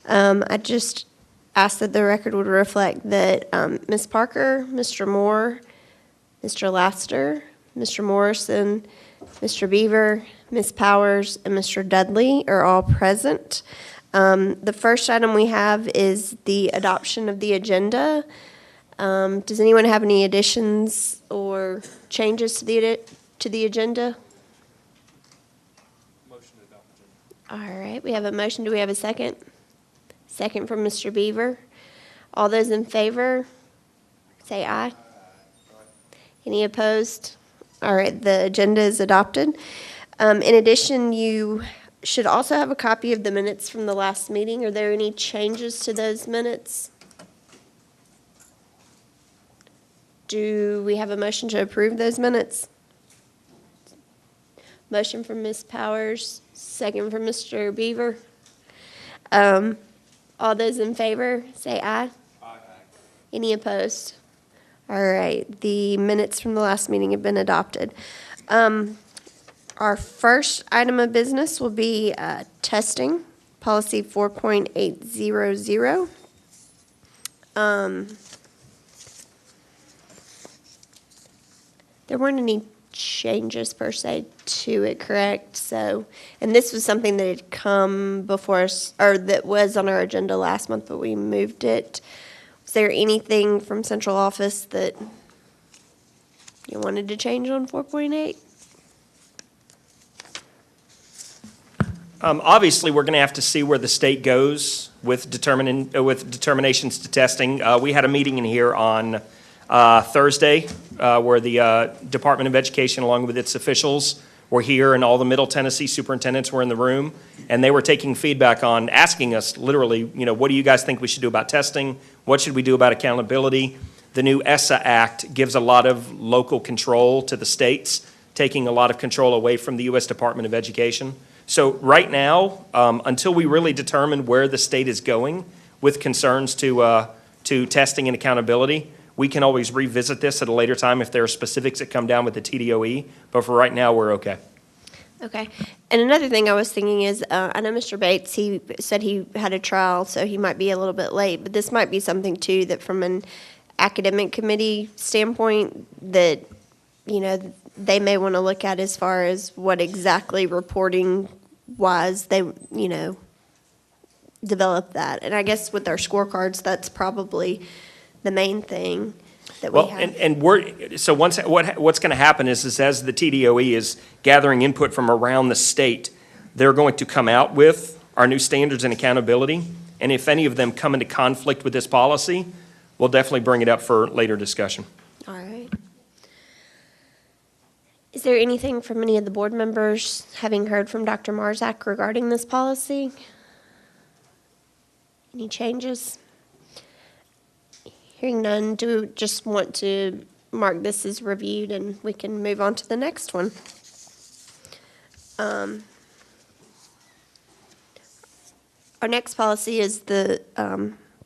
I just ask that the record would reflect that Ms. Parker, Mr. Moore, Mr. Laster, Mr. Morrison, Mr. Beaver, Ms. Powers, and Mr. Dudley are all present. The first item we have is the adoption of the agenda. Does anyone have any additions or changes to the agenda? Motion to adopt agenda. All right, we have a motion. Do we have a second? Second from Mr. Beaver. All those in favor, say aye. Any opposed? All right, the agenda is adopted. In addition, you should also have a copy of the minutes from the last meeting. Are there any changes to those minutes? Do we have a motion to approve those minutes? Motion from Ms. Powers, second from Mr. Beaver. All those in favor, say aye. Aye. Any opposed? All right, the minutes from the last meeting have been adopted. Our first item of business will be testing, policy 4.800. There weren't any changes per se to it, correct? So, and this was something that had come before us, or that was on our agenda last month, but we moved it. Was there anything from central office that you wanted to change on 4.8? Obviously, we're going to have to see where the state goes with determinations to testing. We had a meeting in here on Thursday where the Department of Education, along with its officials, were here, and all the Middle Tennessee superintendents were in the room, and they were taking feedback on asking us literally, what do you guys think we should do about testing? What should we do about accountability? The new ESSA Act gives a lot of local control to the states, taking a lot of control away from the U.S. Department of Education. So right now, until we really determine where the state is going with concerns to testing and accountability, we can always revisit this at a later time if there are specifics that come down with the TDOE. But for right now, we're okay. Okay. And another thing I was thinking is, I know Mr. Bates, he said he had a trial, so he might be a little bit late, but this might be something too that from an academic committee standpoint that, they may want to look at as far as what exactly reporting wise they, develop that. And I guess with our scorecards, that's probably the main thing that we have. What's going to happen is as the TDOE is gathering input from around the state, they're going to come out with our new standards and accountability. And if any of them come into conflict with this policy, we'll definitely bring it up for later discussion. All right. Is there anything from any of the board members, having heard from Dr. Marzak regarding this policy? Any changes? Hearing none, do we just want to mark this as reviewed and we can move on to the next one? Our next policy is the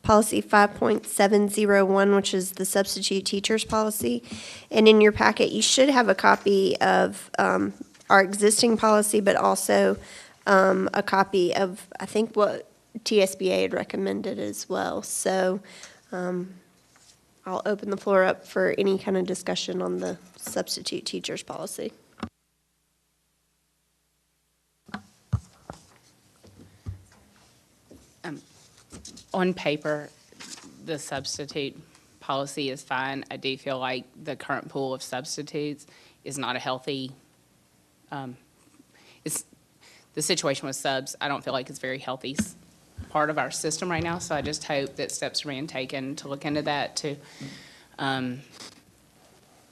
policy 5.701, which is the substitute teachers policy. And in your packet, you should have a copy of our existing policy, but also a copy of, I think, what TSBA had recommended as well. So I'll open the floor up for any kind of discussion on the substitute teachers policy. On paper, the substitute policy is fine. I do feel like the current pool of substitutes is not a healthy, the situation with subs, I don't feel like it's very healthy part of our system right now, so I just hope that steps are being taken to look into that to,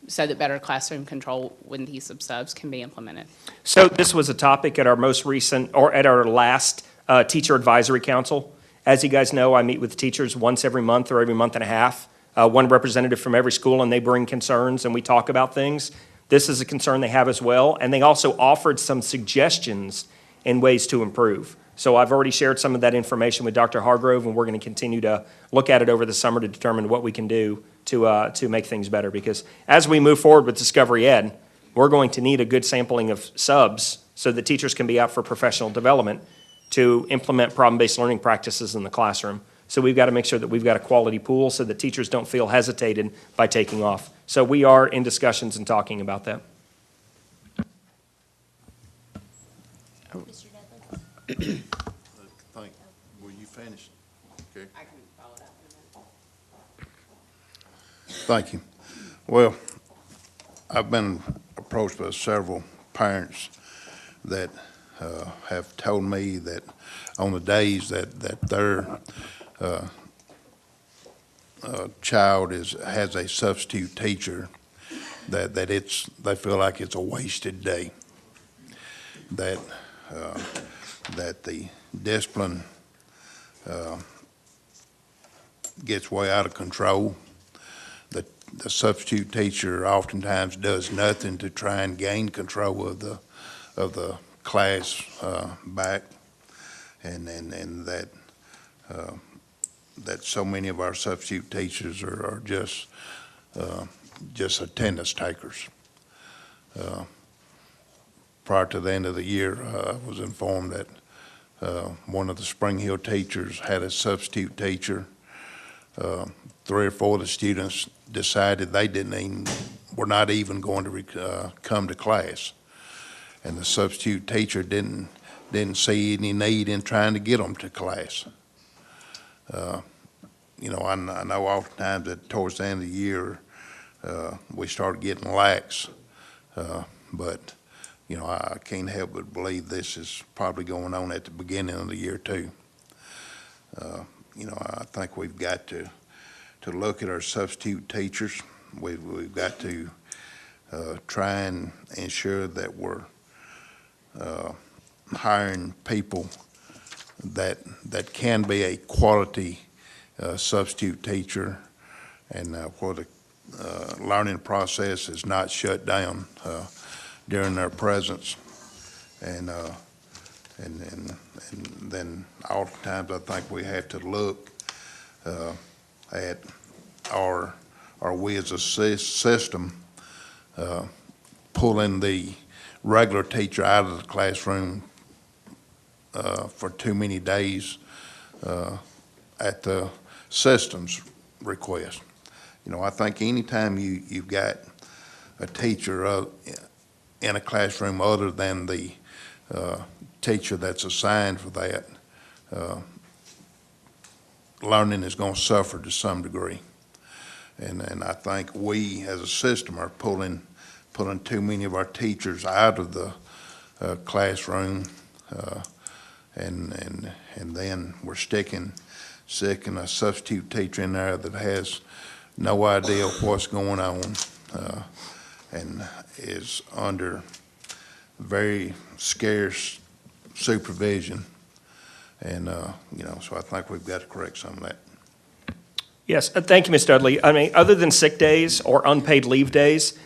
so that better classroom control when these subs can be implemented. So this was a topic at our most recent, or at our last teacher advisory council. As you guys know, I meet with teachers once every month or every month and a half, one representative from every school, and they bring concerns and we talk about things. This is a concern they have as well, and they also offered some suggestions and ways to improve. So I've already shared some of that information with Dr. Hargrove, and we're going to continue to look at it over the summer to determine what we can do to make things better. Because as we move forward with Discovery Ed, we're going to need a good sampling of subs so that teachers can be out for professional development. to implement problem-based learning practices in the classroom. So we've got to make sure that we've got a quality pool so that teachers don't feel hesitated by taking off. So we are in discussions and talking about that. Think, were you finished? Okay. I can follow that in a minute. Thank you. Well, I've been approached by several parents that have told me that on the days that their child has a substitute teacher, that they feel like it's a wasted day. That the discipline gets way out of control. The substitute teacher oftentimes does nothing to try and gain control of the class back, and that so many of our substitute teachers are just attendance takers. Prior to the end of the year, I was informed that one of the Spring Hill teachers had a substitute teacher. 3 or 4 of the students decided were not even going to come to class, and the substitute teacher didn't see any need in trying to get them to class. You know, I know oftentimes that towards the end of the year we start getting lax, but you know, I can't help but believe this is probably going on at the beginning of the year too. You know, I think we've got to look at our substitute teachers. We've got to try and ensure that we're hiring people that can be a quality substitute teacher, and where the learning process is not shut down during their presence. And then oftentimes I think we have to look at our we as a system pulling the regular teacher out of the classroom for too many days at the system's request. You know, I think anytime you've got a teacher in a classroom other than the teacher that's assigned for that, learning is going to suffer to some degree. And I think we as a system are pulling too many of our teachers out of the classroom, and then we're sticking a substitute teacher in there that has no idea what's going on, and is under very scarce supervision. And, you know, so I think we've got to correct some of that. Yes, thank you, Ms. Dudley. I mean, other than sick days or unpaid leave days,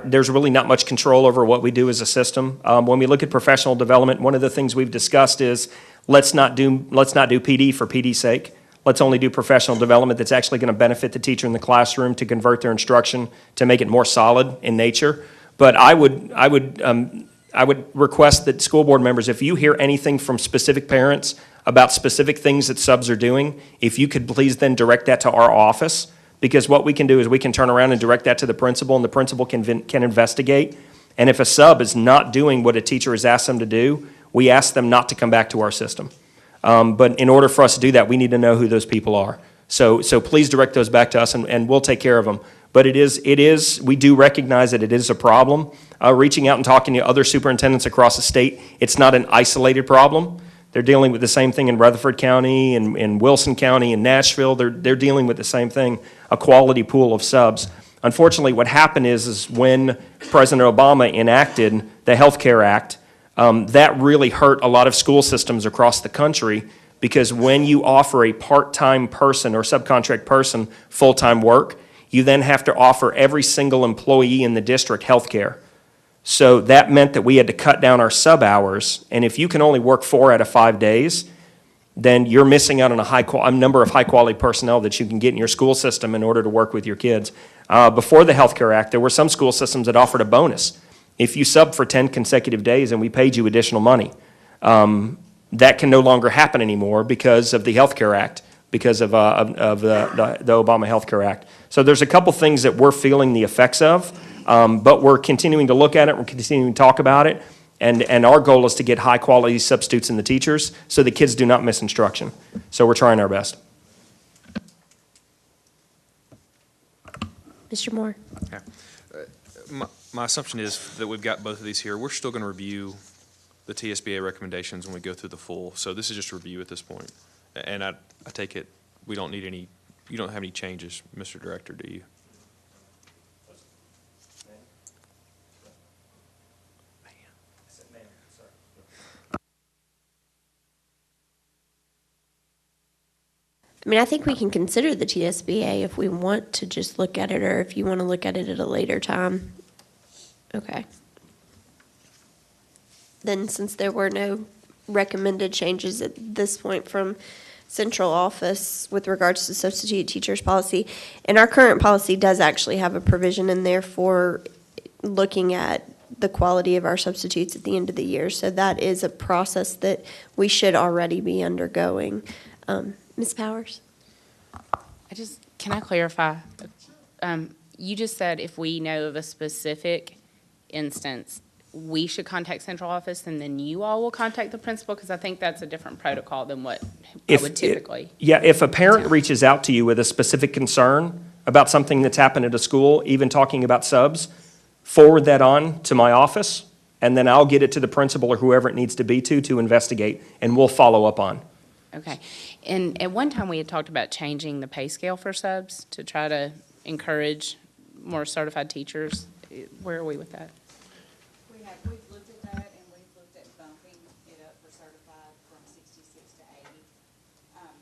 there's really not much control over what we do as a system. When we look at professional development, one of the things we've discussed is let's not do PD for PD's sake. Let's only do professional development that's actually going to benefit the teacher in the classroom to convert their instruction to make it more solid in nature. But I would request that school board members, if you hear anything from specific parents about specific things that subs are doing, if you could please then direct that to our office, because what we can do is we can turn around and direct that to the principal, and the principal can investigate. And if a sub is not doing what a teacher has asked them to do, we ask them not to come back to our system. But in order for us to do that, we need to know who those people are. So please direct those back to us, and we'll take care of them. But we do recognize that it is a problem. Reaching out and talking to other superintendents across the state, it's not an isolated problem. They're dealing with the same thing in Rutherford County and in Wilson County and Nashville. They're dealing with the same thing, a quality pool of subs. Unfortunately, what happened is when President Obama enacted the Health Care Act, that really hurt a lot of school systems across the country, because when you offer a part-time person or subcontract person full-time work, you then have to offer every single employee in the district health care. So that meant that we had to cut down our sub hours, and if you can only work 4 out of 5 days, then you're missing out on a number of high-quality personnel that you can get in your school system in order to work with your kids. Before the Health Care Act, there were some school systems that offered a bonus if you sub for 10 consecutive days and we paid you additional money. that can no longer happen anymore because of the Health Care Act, because of the Obama Health Care Act. So there's a couple things that we're feeling the effects of, but we're continuing to look at it, we're continuing to talk about it, and our goal is to get high-quality substitutes in the teachers so the kids do not miss instruction. So we're trying our best. Mr. Moore? Okay. My assumption is that we've got both of these here. We're still going to review the TSBA recommendations when we go through the full. So this is just a review at this point. And I take it we don't need any, you don't have any changes, Mr. Director, do you? I mean, I think we can consider the TSBA if we want to just look at it, or if you want to look at it at a later time. Okay. Then, since there were no recommended changes at this point from central office with regards to substitute teachers policy, and our current policy does actually have a provision in there for looking at the quality of our substitutes at the end of the year. So that is a process that we should already be undergoing. Ms. Powers? Can I clarify? You just said if we know of a specific instance, we should contact central office and then you all will contact the principal? Because I think that's a different protocol than what I would typically. Yeah, if a parent reaches out to you with a specific concern about something that's happened at a school, even talking about subs, forward that on to my office, and then I'll get it to the principal or whoever it needs to be to investigate, and we'll follow up on. Okay. And at one time, we had talked about changing the pay scale for subs to try to encourage more certified teachers. Where are we with that? We've looked at that, and we've looked at bumping it up for certified from 66 to 80.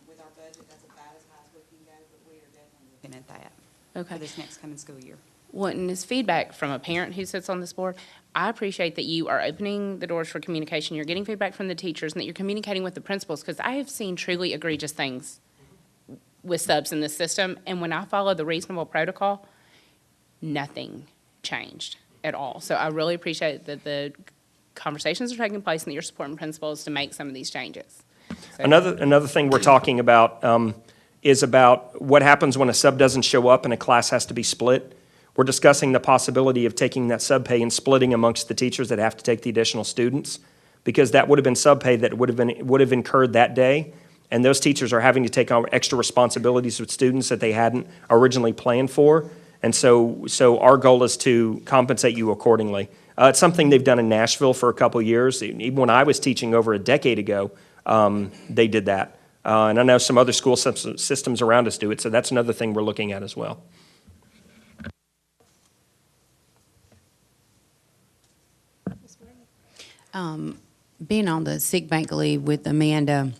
With our budget, that's about as high as we can go, but we are definitely looking at that Okay. for this next coming school year. Well, and as feedback from a parent who sits on this board, I appreciate that you are opening the doors for communication. You're getting feedback from the teachers and that you're communicating with the principals, because I have seen truly egregious things with subs in this system. And when I follow the reasonable protocol, nothing changed at all. So I really appreciate that the conversations are taking place and that you're supporting principals to make some of these changes. So- Another thing we're talking about is about what happens when a sub doesn't show up and a class has to be split. We're discussing the possibility of taking that sub pay and splitting amongst the teachers that have to take the additional students, because that would have been sub pay that would have incurred that day, and those teachers are having to take on extra responsibilities with students that they hadn't originally planned for, and so our goal is to compensate you accordingly. It's something they've done in Nashville for a couple years. Even when I was teaching over a decade ago, they did that, and I know some other school systems around us do it. So that's another thing we're looking at as well. Being on the sick bank leave with Amanda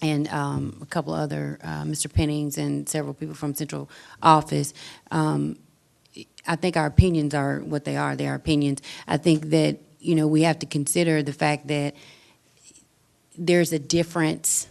and a couple other, Mr. Pennings and several people from central office, I think our opinions are what they are. They are opinions. I think that, we have to consider the fact that there's a difference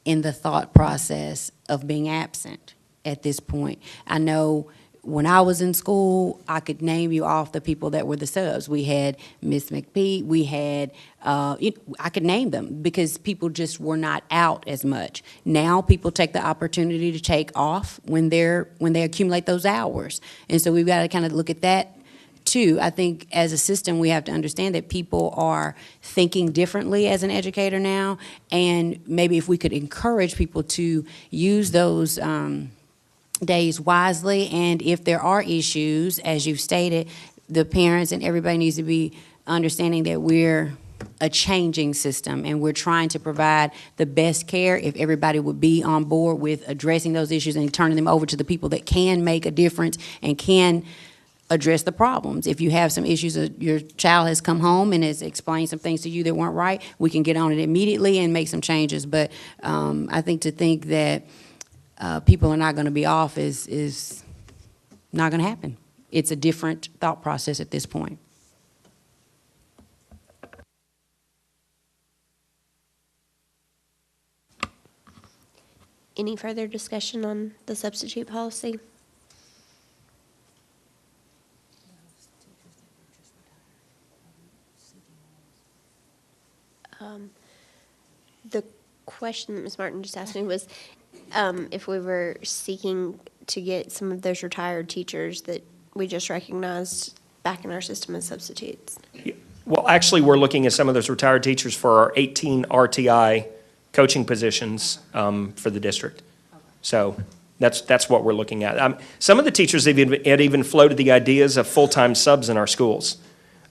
in the thought process of being absent at this point. I know when I was in school, I could name you off the people that were the subs. We had Miss McPeak, we had, I could name them because people just were not out as much. Now people take the opportunity to take off when they accumulate those hours. And so we've got to kind of look at that too. I think as a system, we have to understand that people are thinking differently as an educator now. And maybe if we could encourage people to use those, days wisely, and if there are issues, as you've stated, the parents and everybody needs to be understanding that we're a changing system and we're trying to provide the best care. If everybody would be on board with addressing those issues and turning them over to the people that can make a difference and can address the problems. If you have some issues, your child has come home and has explained some things to you that weren't right, we can get on it immediately and make some changes. But I think to think that people are not going to be off is not going to happen. It's a different thought process at this point. Any further discussion on the substitute policy? question that Ms. Martin just asked me was, if we were seeking to get some of those retired teachers that we just recognized back in our system as substitutes. Well, actually, we're looking at some of those retired teachers for our 18 RTI coaching positions for the district. So that's what we're looking at. Some of the teachers had even floated the ideas of full-time subs in our schools.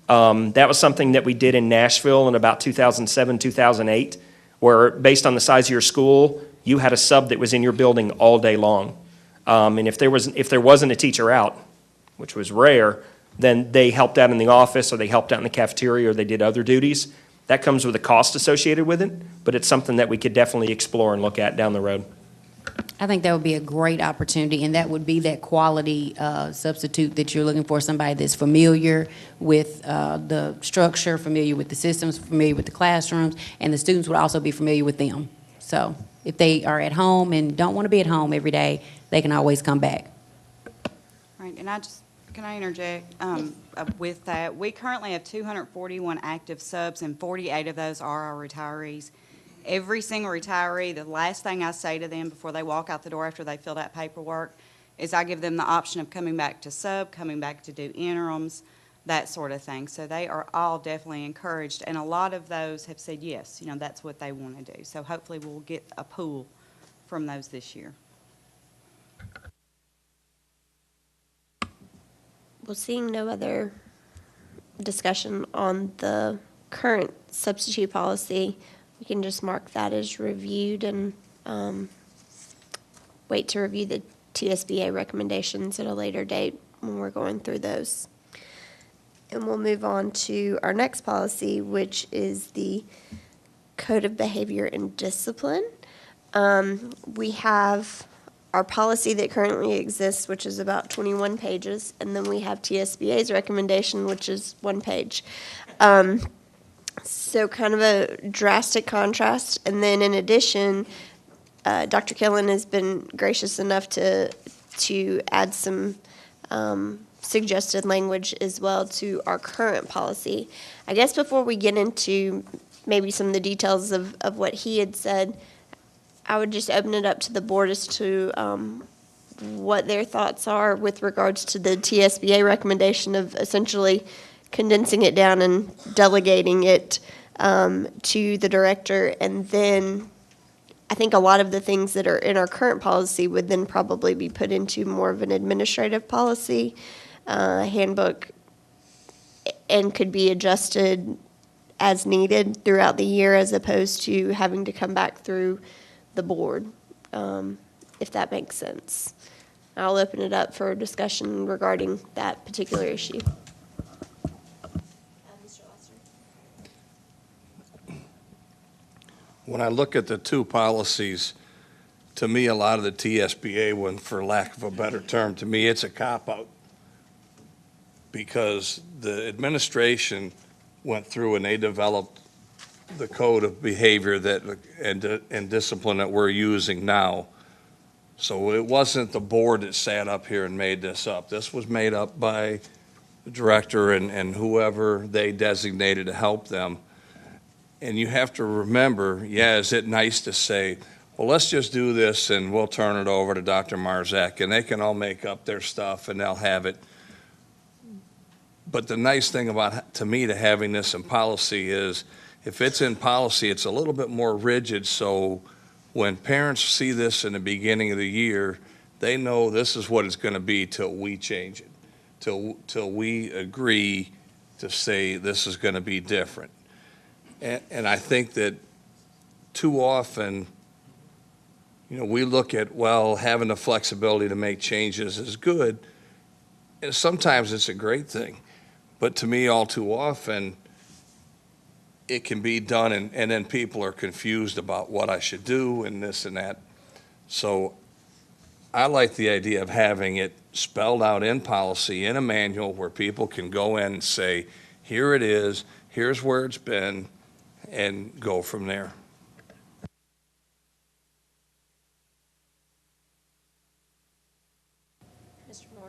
That was something that we did in Nashville in about 2007, 2008, where based on the size of your school, you had a sub that was in your building all day long. And if there wasn't a teacher out, which was rare, then they helped out in the office, or they helped out in the cafeteria, or they did other duties. That comes with a cost associated with it, but it's something that we could definitely explore and look at down the road. I think that would be a great opportunity, and that would be that quality substitute that you're looking for, somebody that's familiar with the structure, familiar with the systems, familiar with the classrooms, and the students would also be familiar with them. So if they are at home and don't want to be at home every day, they can always come back. Right, and can I interject with that? We currently have 241 active subs, and 48 of those are our retirees. Every single retiree, the last thing I say to them before they walk out the door after they fill that paperwork is I give them the option of coming back to sub, coming back to do interims, that sort of thing. So they are all definitely encouraged, and a lot of those have said yes, that's what they want to do. So hopefully we'll get a pool from those this year. Well, seeing no other discussion on the current substitute policy, we can just mark that as reviewed and wait to review the TSBA recommendations at a later date when we're going through those. And we'll move on to our next policy, which is the Code of Behavior and Discipline. We have our policy that currently exists, which is about 21 pages, and then we have TSBA's recommendation, which is 1 page. So kind of a drastic contrast. And then in addition, Dr. Killen has been gracious enough to add some suggested language as well to our current policy. I guess before we get into maybe some of the details of what he had said, I would just open it up to the board as to what their thoughts are with regards to the TSBA recommendation of essentially condensing it down and delegating it to the director. And then I think a lot of the things that are in our current policy would then probably be put into more of an administrative policy handbook and could be adjusted as needed throughout the year, as opposed to having to come back through the board, if that makes sense. I'll open it up for discussion regarding that particular issue. When I look at the two policies, to me, a lot of the TSBA one, for lack of a better term, to me, it's a cop-out. Because the administration went through and they developed the code of behavior and discipline that we're using now. So it wasn't the board that sat up here and made this up. This was made up by the director and whoever they designated to help them. And you have to remember, is it nice to say, well, let's just do this and we'll turn it over to Dr. Marzak and they can all make up their stuff and they'll have it. But the nice thing about, to me, to having this in policy is, if it's in policy, it's a little bit more rigid, so when parents see this in the beginning of the year, they know this is what it's going to be till we change it, till we agree to say this is going to be different. And I think that too often, we look at, having the flexibility to make changes is good, and sometimes it's a great thing. But to me, all too often, it can be done and then people are confused about what I should do and this and that. So I like the idea of having it spelled out in policy, in a manual, where people can go in and say, here it is, here's where it's been, and go from there. Mr. Moore.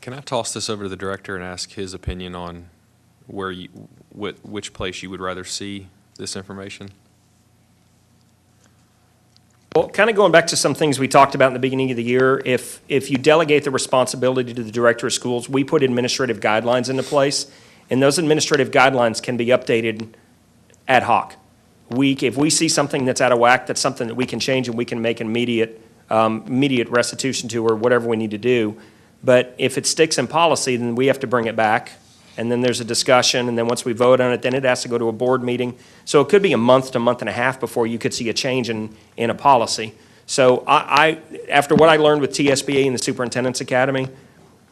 Can I toss this over to the director and ask his opinion on which place you would rather see this information? Well, kind of going back to some things we talked about in the beginning of the year, if you delegate the responsibility to the director of schools, we put administrative guidelines into place, and those administrative guidelines can be updated ad hoc. If we see something that's out of whack, that's something that we can change and we can make immediate restitution to or whatever we need to do. But if it sticks in policy, then we have to bring it back, and then there's a discussion, and then once we vote on it, then it has to go to a board meeting. So it could be a month to month and a half before you could see a change in a policy. So after what I learned with TSBA and the Superintendent's Academy,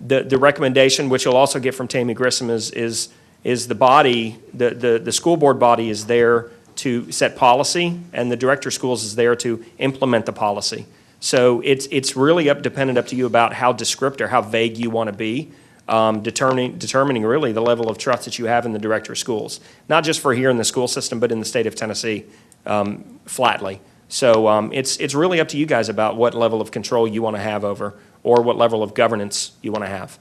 the recommendation, which you'll also get from Tammy Grissom, is the body, the school board body is there to set policy, and the director of schools is there to implement the policy. So it's really dependent up to you about how descriptive or how vague you want to be, determining really the level of trust that you have in the director of schools, not just for here in the school system, but in the state of Tennessee, flatly. So it's really up to you guys about what level of control you want to have over, or what level of governance you want to have.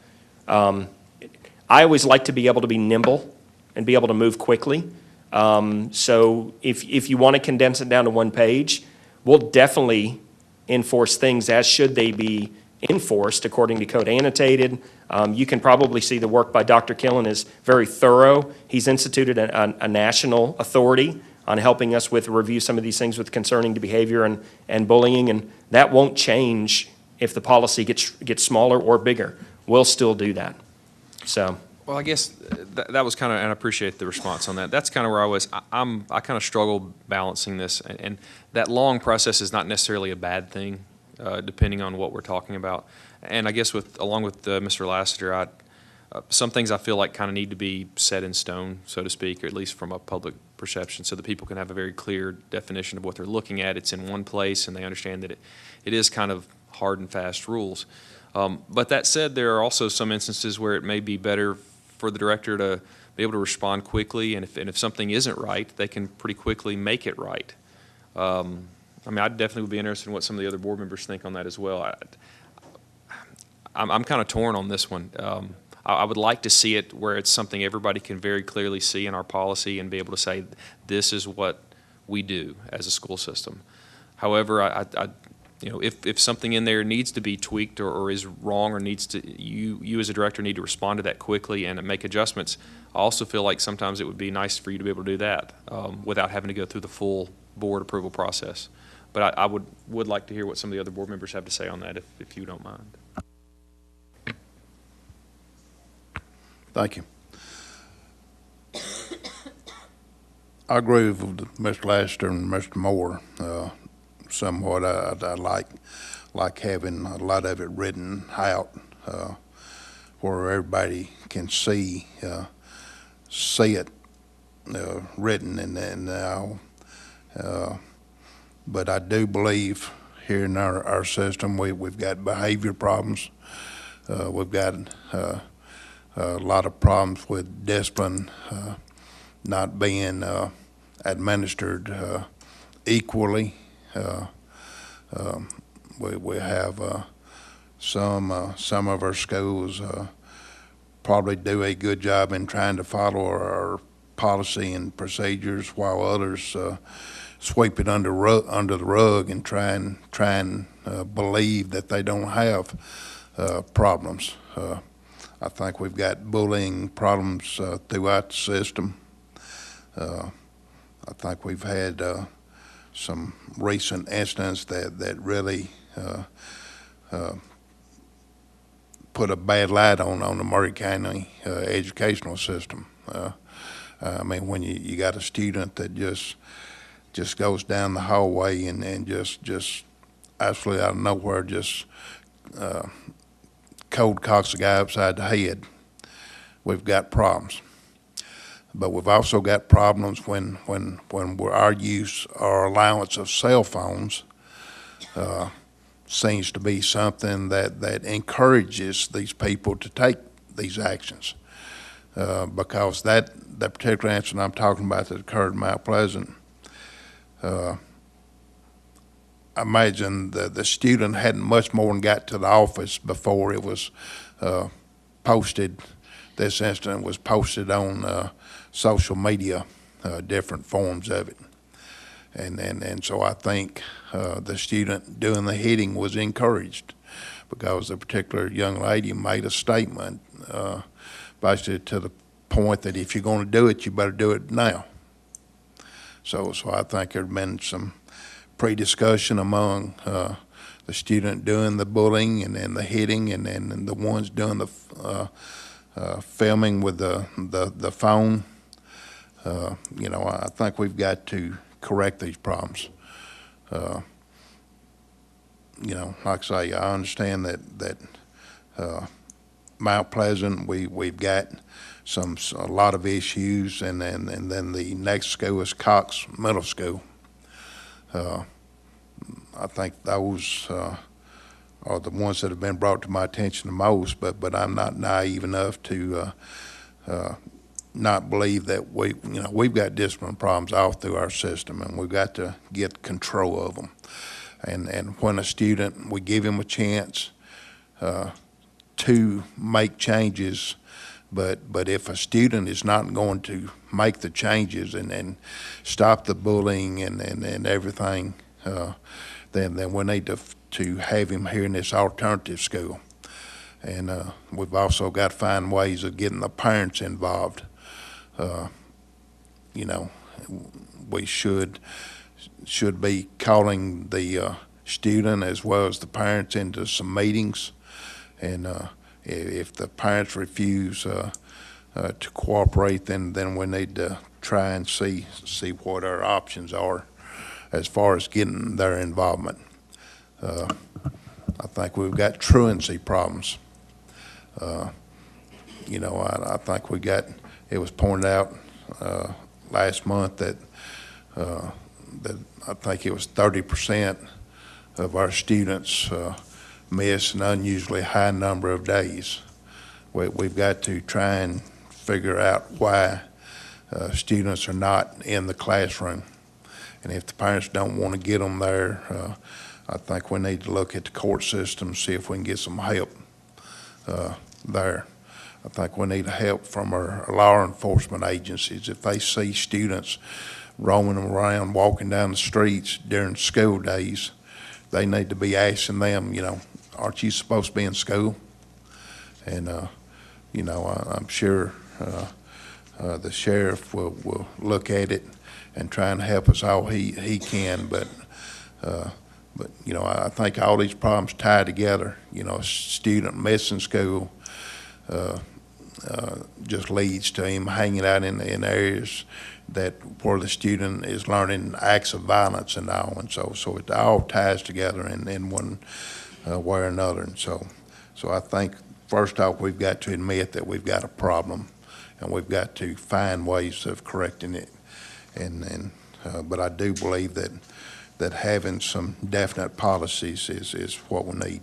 I always like to be able to be nimble and be able to move quickly. So if you want to condense it down to one page, we'll definitely enforce things as should they be enforced according to code annotated. You can probably see the work by Dr. Killen is very thorough. He's instituted a national authority on helping us with review some of these things with concerning to behavior and bullying, and that won't change if the policy gets smaller or bigger. We'll still do that. So. Well, I guess that was kind of, and I appreciate the response on that. That's kind of where I was. I kind of struggle balancing this, and that long process is not necessarily a bad thing, depending on what we're talking about. And I guess along with Mr. Lassiter, some things I feel like kind of need to be set in stone, so to speak, or at least from a public perception, so that people can have a very clear definition of what they're looking at. It's in one place, and they understand that it is kind of hard and fast rules. But that said, there are also some instances where it may be better for the director to be able to respond quickly, and if something isn't right, they can pretty quickly make it right. I mean, I definitely would be interested in what some of the other board members think on that as well. I'm kind of torn on this one. I would like to see it where it's something everybody can very clearly see in our policy and be able to say, this is what we do as a school system. However, if something in there needs to be tweaked or is wrong or needs to, you as a director need to respond to that quickly and make adjustments. I also feel like sometimes it would be nice for you to be able to do that without having to go through the full board approval process. But I would like to hear what some of the other board members have to say on that, if you don't mind. Thank you. I agree with Mr. Lassiter and Mr. Moore somewhat. I like having a lot of it written out where everybody can see it written, and but I do believe here in our system we've got behavior problems. We've got a lot of problems with discipline not being administered equally. We have some of our schools probably do a good job in trying to follow our policy and procedures, while others sweep it under the rug and try and believe that they don't have problems. I think we've got bullying problems throughout the system. I think we've had some recent incidents that really put a bad light on the Maury County educational system. I mean, when you got a student that just goes down the hallway and just absolutely out of nowhere just cold cocks a guy upside the head, we've got problems. But we've also got problems when our use or allowance of cell phones seems to be something that encourages these people to take these actions. Because that particular incident I'm talking about that occurred in Mount Pleasant, I imagine the student hadn't much more than got to the office before it was posted. This incident was posted on social media, different forms of it. And so I think the student doing the hitting was encouraged because the particular young lady made a statement basically to the point that if you're going to do it, you better do it now. So I think there'd been some pre-discussion among the student doing the bullying and the hitting and the ones doing the filming with the phone. I think we've got to correct these problems. Like I say, I understand that Mount Pleasant, we've got a lot of issues, and then the next school is Cox Middle School. I think those are the ones that have been brought to my attention the most, but I'm not naive enough to not believe that we've got discipline problems all through our system, and we've got to get control of them. And when a student, we give him a chance to make changes, but if a student is not going to make the changes and stop the bullying and everything, then we need to have him here in this alternative school. And we've also got to find ways of getting the parents involved. We should be calling the student as well as the parents into some meetings. And if the parents refuse to cooperate, then we need to try and see what our options are as far as getting their involvement. I think we've got truancy problems. I think it was pointed out last month that I think it was 30% of our students miss an unusually high number of days. We've got to try and figure out why students are not in the classroom. And if the parents don't want to get them there, I think we need to look at the court system, see if we can get some help there. I think we need help from our law enforcement agencies. If they see students roaming around, walking down the streets during school days, they need to be asking them, aren't you supposed to be in school? And, I'm sure the sheriff will look at it and try and help us all he can, but I think all these problems tie together. A student missing school just leads to him hanging out in areas where the student is learning acts of violence and all, and so it all ties together in one way or another. And so I think first off, we've got to admit that we've got a problem, and we've got to find ways of correcting it. But I do believe that having some definite policies is what we need.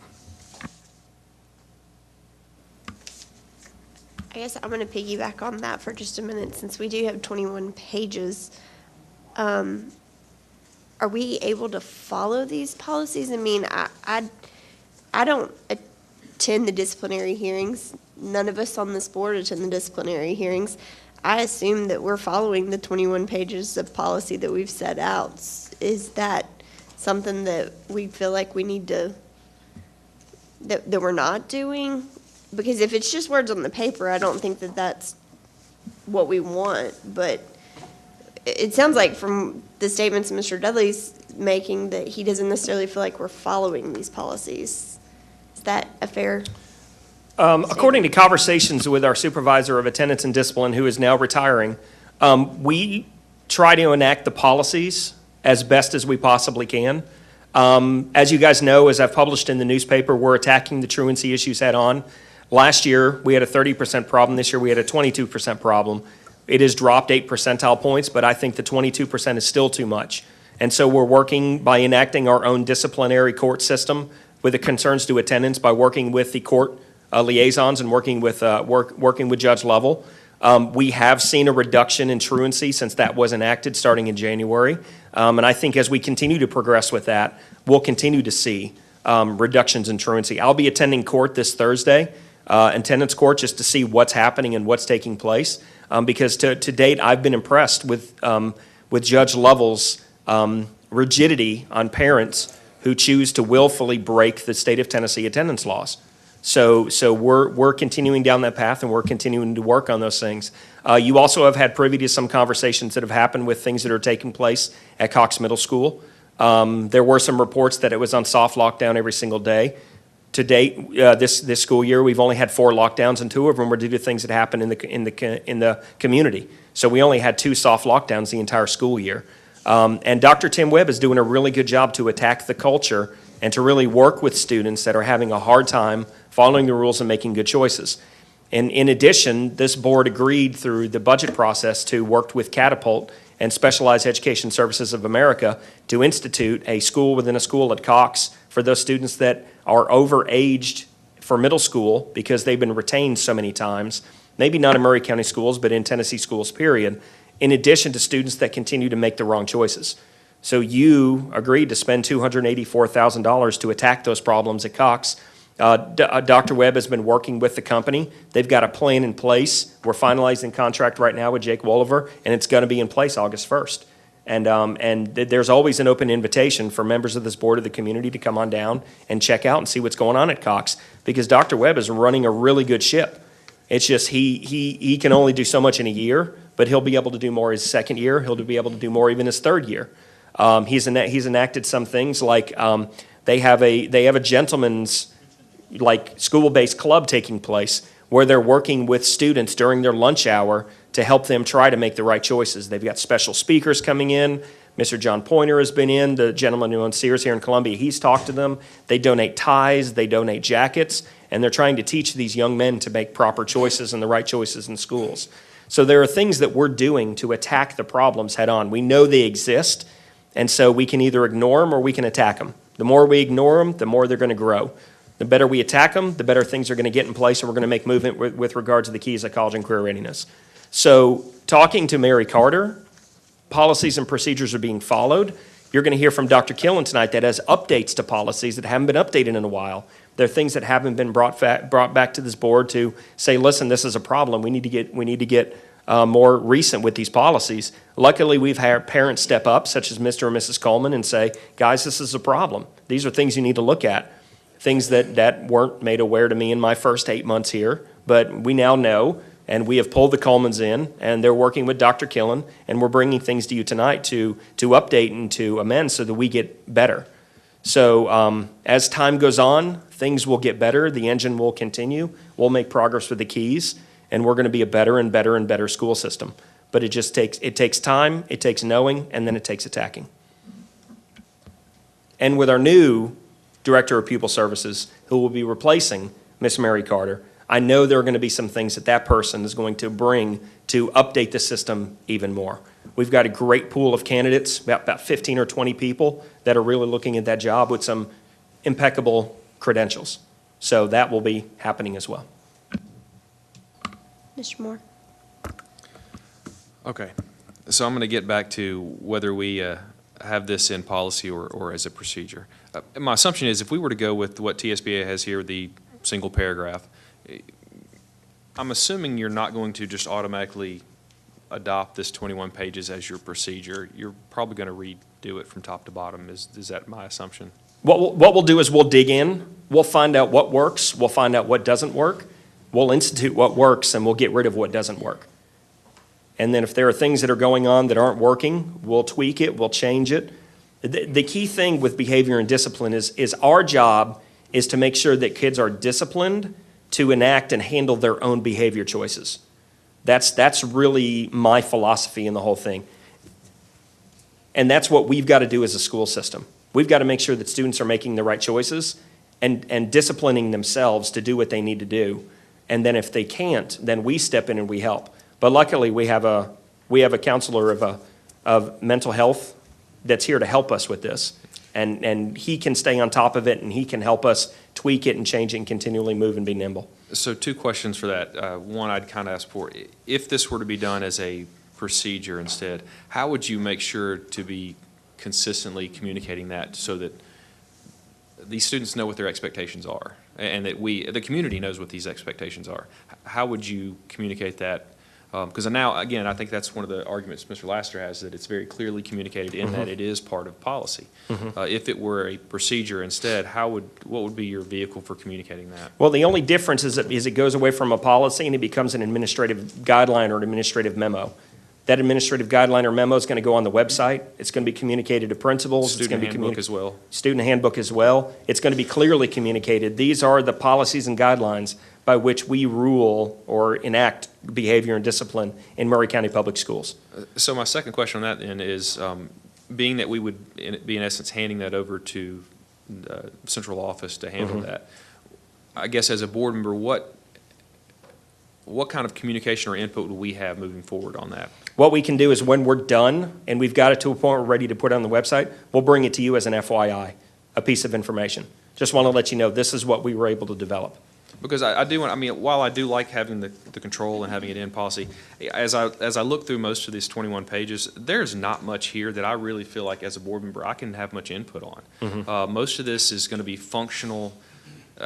I guess I'm going to piggyback on that for just a minute, since we do have 21 pages. Are we able to follow these policies? I mean, I don't attend the disciplinary hearings. None of us on this board attend the disciplinary hearings. I assume that we're following the 21 pages of policy that we've set out. Is that something that we feel like we need to, that we're not doing? Because if it's just words on the paper, I don't think that that's what we want. But it sounds like from the statements Mr. Dudley's making that he doesn't necessarily feel like we're following these policies. Is that a fair? According to conversations with our supervisor of attendance and discipline, who is now retiring, we try to enact the policies as best as we possibly can. As you guys know, as I've published in the newspaper, we're attacking the truancy issues head on. Last year, we had a 30% problem. This year, we had a 22% problem. It has dropped 8 percentile points, but I think the 22% is still too much. And so we're working by enacting our own disciplinary court system with the concerns to attendance, by working with the court liaisons and working with Judge Lovell. We have seen a reduction in truancy since that was enacted starting in January. And I think as we continue to progress with that, we'll continue to see reductions in truancy. I'll be attending court this Thursday, attendance court, just to see what's happening and what's taking place. Because to date, I've been impressed with Judge Lovell's rigidity on parents who choose to willfully break the state of Tennessee attendance laws. So we're continuing down that path, and we're continuing to work on those things. You also have had privy to some conversations that have happened with things that are taking place at Cox Middle School. There were some reports that it was on soft lockdown every single day. To date, this school year, we've only had 4 lockdowns, and 2 of them were due to things that happened in the community. So we only had 2 soft lockdowns the entire school year. And Dr. Tim Webb is doing a really good job to attack the culture and to really work with students that are having a hard time following the rules and making good choices. And in addition, this board agreed through the budget process to work with Catapult and Specialized Education Services of America to institute a school within a school at Cox for those students that are overaged for middle school because they've been retained so many times, maybe not in Murray County schools, but in Tennessee schools, period, in addition to students that continue to make the wrong choices. So you agreed to spend $284,000 to attack those problems at Cox. Dr. Webb has been working with the company. They've got a plan in place. We're finalizing contract right now with Jake Wolliver, and it's going to be in place August 1st. And there's always an open invitation for members of this board of the community to come on down and check out and see what's going on at Cox, because Dr. Webb is running a really good ship. It's just he can only do so much in a year, but he'll be able to do more his second year. He'll be able to do more even his third year. He's enacted some things like they have a gentleman's school-based club taking place where they're working with students during their lunch hour to help them try to make the right choices. They've got special speakers coming in. Mr. John Pointer has been in, the gentleman who owns Sears here in Columbia. He's talked to them. They donate ties, they donate jackets, and they're trying to teach these young men to make proper choices and the right choices in schools. So there are things that we're doing to attack the problems head on. We know they exist, and so we can either ignore them or we can attack them. The more we ignore them, the more they're going to grow. The better we attack them, the better things are going to get in place, and we're going to make movement with regard to the keys of college and career readiness. So talking to Mary Carter, policies and procedures are being followed. You're going to hear from Dr. Killen tonight that has updates to policies that haven't been updated in a while. There are things that haven't been brought back to this board to say, listen, this is a problem. We need to get more recent with these policies. Luckily, we've had parents step up, such as Mr. and Mrs. Coleman, and say, guys, this is a problem. These are things you need to look at. Things that weren't made aware to me in my first 8 months here, but we now know, and we have pulled the Colemans in, and they're working with Dr. Killen, and we're bringing things to you tonight to update and to amend so that we get better. So as time goes on, things will get better. The engine will continue. We'll make progress with the keys, and we're going to be a better and better and better school system. But it takes time, it takes knowing, and then it takes attacking. And with our new Director of Pupil Services, who will be replacing Miss Mary Carter, I know there are going to be some things that person is going to bring to update the system even more. We've got a great pool of candidates, about 15 or 20 people that are really looking at that job with some impeccable credentials. So that will be happening as well. Mr. Moore? Okay, so I'm going to get back to whether we have this in policy or as a procedure. My assumption is if we were to go with what TSBA has here, the single paragraph, I'm assuming you're not going to just automatically adopt this 21 pages as your procedure. You're probably going to redo it from top to bottom. Is that my assumption? What we'll do is we'll dig in. We'll find out what works. We'll find out what doesn't work. We'll institute what works, and we'll get rid of what doesn't work. And then if there are things that are going on that aren't working, we'll tweak it, we'll change it. The key thing with behavior and discipline is our job is to make sure that kids are disciplined to enact and handle their own behavior choices. That's really my philosophy in the whole thing. And that's what we've got to do as a school system. We've got to make sure that students are making the right choices and disciplining themselves to do what they need to do. And then if they can't, then we step in and we help. But luckily, we have a counselor of mental health that's here to help us with this. And he can stay on top of it, and he can help us tweak it and change it and continually move and be nimble. So 2 questions for that. One, I'd kind of ask for, if this were to be done as a procedure instead, how would you make sure to be consistently communicating that so that these students know what their expectations are and that the community knows what these expectations are? How would you communicate that Because now, again, I think that's one of the arguments Mr. Laster has, that it's very clearly communicated in that it is part of policy. If it were a procedure instead, what would be your vehicle for communicating that? Well, the only difference is it goes away from a policy and it becomes an administrative guideline or an administrative memo. That administrative guideline or memo is going to go on the website. It's going to be communicated to principals. It's Student going to be handbook as well. Student handbook as well. It's going to be clearly communicated. These are the policies and guidelines by which we rule or enact behavior and discipline in Murray County Public Schools. So my second question on that then is, being that we would be in essence handing that over to the central office to handle that, I guess as a board member, what kind of communication or input would we have moving forward on that? What we can do is when we're done and we've got it to a point we're ready to put it on the website, we'll bring it to you as an FYI, a piece of information. Just want to let you know this is what we were able to develop. Because I do want, I mean, while I do like having the control and having it in policy, as I look through most of these 21 pages, there's not much here that I really feel like as a board member I can have much input on. Most of this is going to be functional,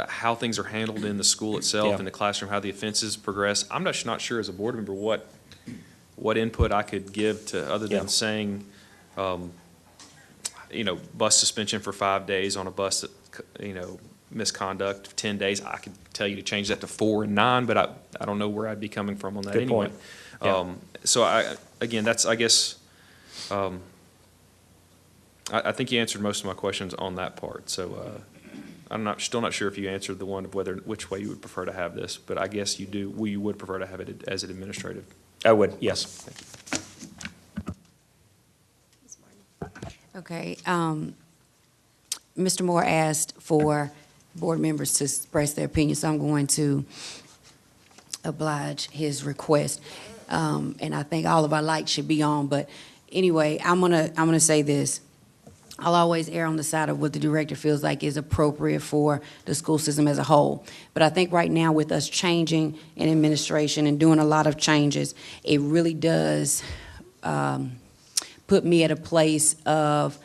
how things are handled in the school itself, in the classroom, how the offenses progress. I'm just not sure as a board member what input I could give to, other than saying, bus suspension for 5 days on a bus that, misconduct, 10 days. I could tell you to change that to 4 and 9, but I don't know where I'd be coming from on that anyway. Good point. So that's, I guess, I think you answered most of my questions on that part. So I'm still not sure if you answered the one of which way you would prefer to have this, but I guess you do. You would prefer to have it as an administrative. I would, yes. Thank you. Okay, Mr. Moore asked for board members to express their opinion, so I'm going to oblige his request. And I think all of our lights should be on, but anyway, I'm gonna say this. I'll always err on the side of what the director feels like is appropriate for the school system as a whole. But I think right now with us changing in administration and doing a lot of changes, it really does put me at a place of,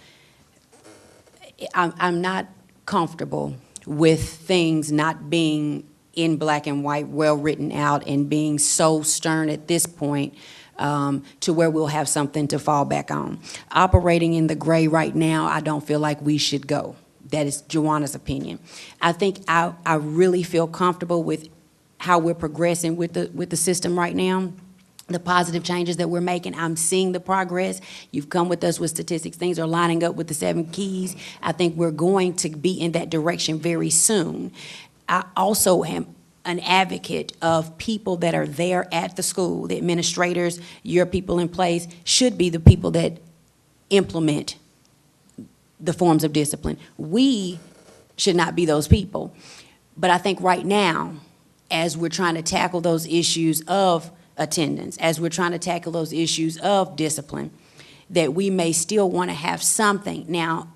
I'm not comfortable with things not being in black and white, well written out, and being so stern at this point to where we'll have something to fall back on. Operating in the gray right now, I don't feel like we should go. That is Joanna's opinion. I think I really feel comfortable with how we're progressing with the system right now. The positive changes that we're making, I'm seeing the progress. You've come with us with statistics. Things are lining up with the 7 keys. I think we're going to be in that direction very soon. I also am an advocate of people that are there at the school. The administrators, your people in place, should be the people that implement the forms of discipline. We should not be those people. But I think right now, as we're trying to tackle those issues of attendance, as we're trying to tackle those issues of discipline, that we may still want to have something. Now,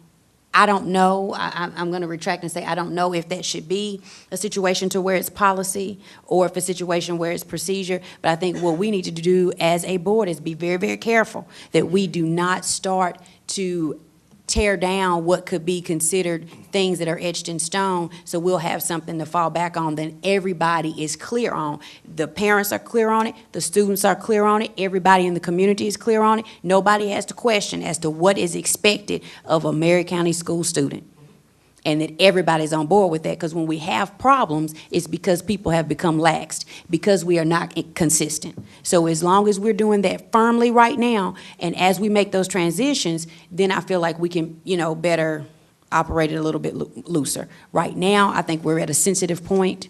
I don't know, I'm going to retract and say I don't know if that should be a situation to where it's policy or if a situation where it's procedure, but I think what we need to do as a board is be very, very careful that we do not start to tear down what could be considered things that are etched in stone, so we'll have something to fall back on that everybody is clear on. The parents are clear on it, the students are clear on it, everybody in the community is clear on it. Nobody has to question as to what is expected of a Maury County school student. And that everybody's on board with that, because when we have problems, it's because people have become laxed, because we are not consistent. So as long as we're doing that firmly right now, and as we make those transitions, then I feel like we can, better operate it a little bit looser. Right now, I think we're at a sensitive point,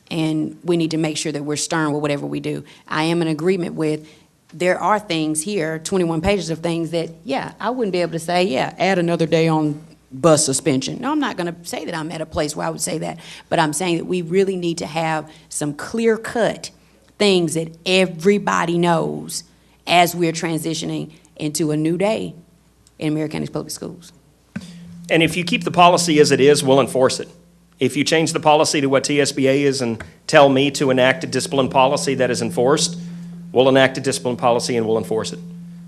and we need to make sure that we're stern with whatever we do. I am in agreement with, there are things here, 21 pages of things that, I wouldn't be able to say, add another day on bus suspension. No, I'm not going to say that I'm at a place where I would say that, but I'm saying that we really need to have some clear-cut things that everybody knows as we're transitioning into a new day in Maury County Public Schools. And if you keep the policy as it is, we'll enforce it. If you change the policy to what TSBA is and tell me to enact a discipline policy that is enforced, we'll enact a discipline policy and we'll enforce it.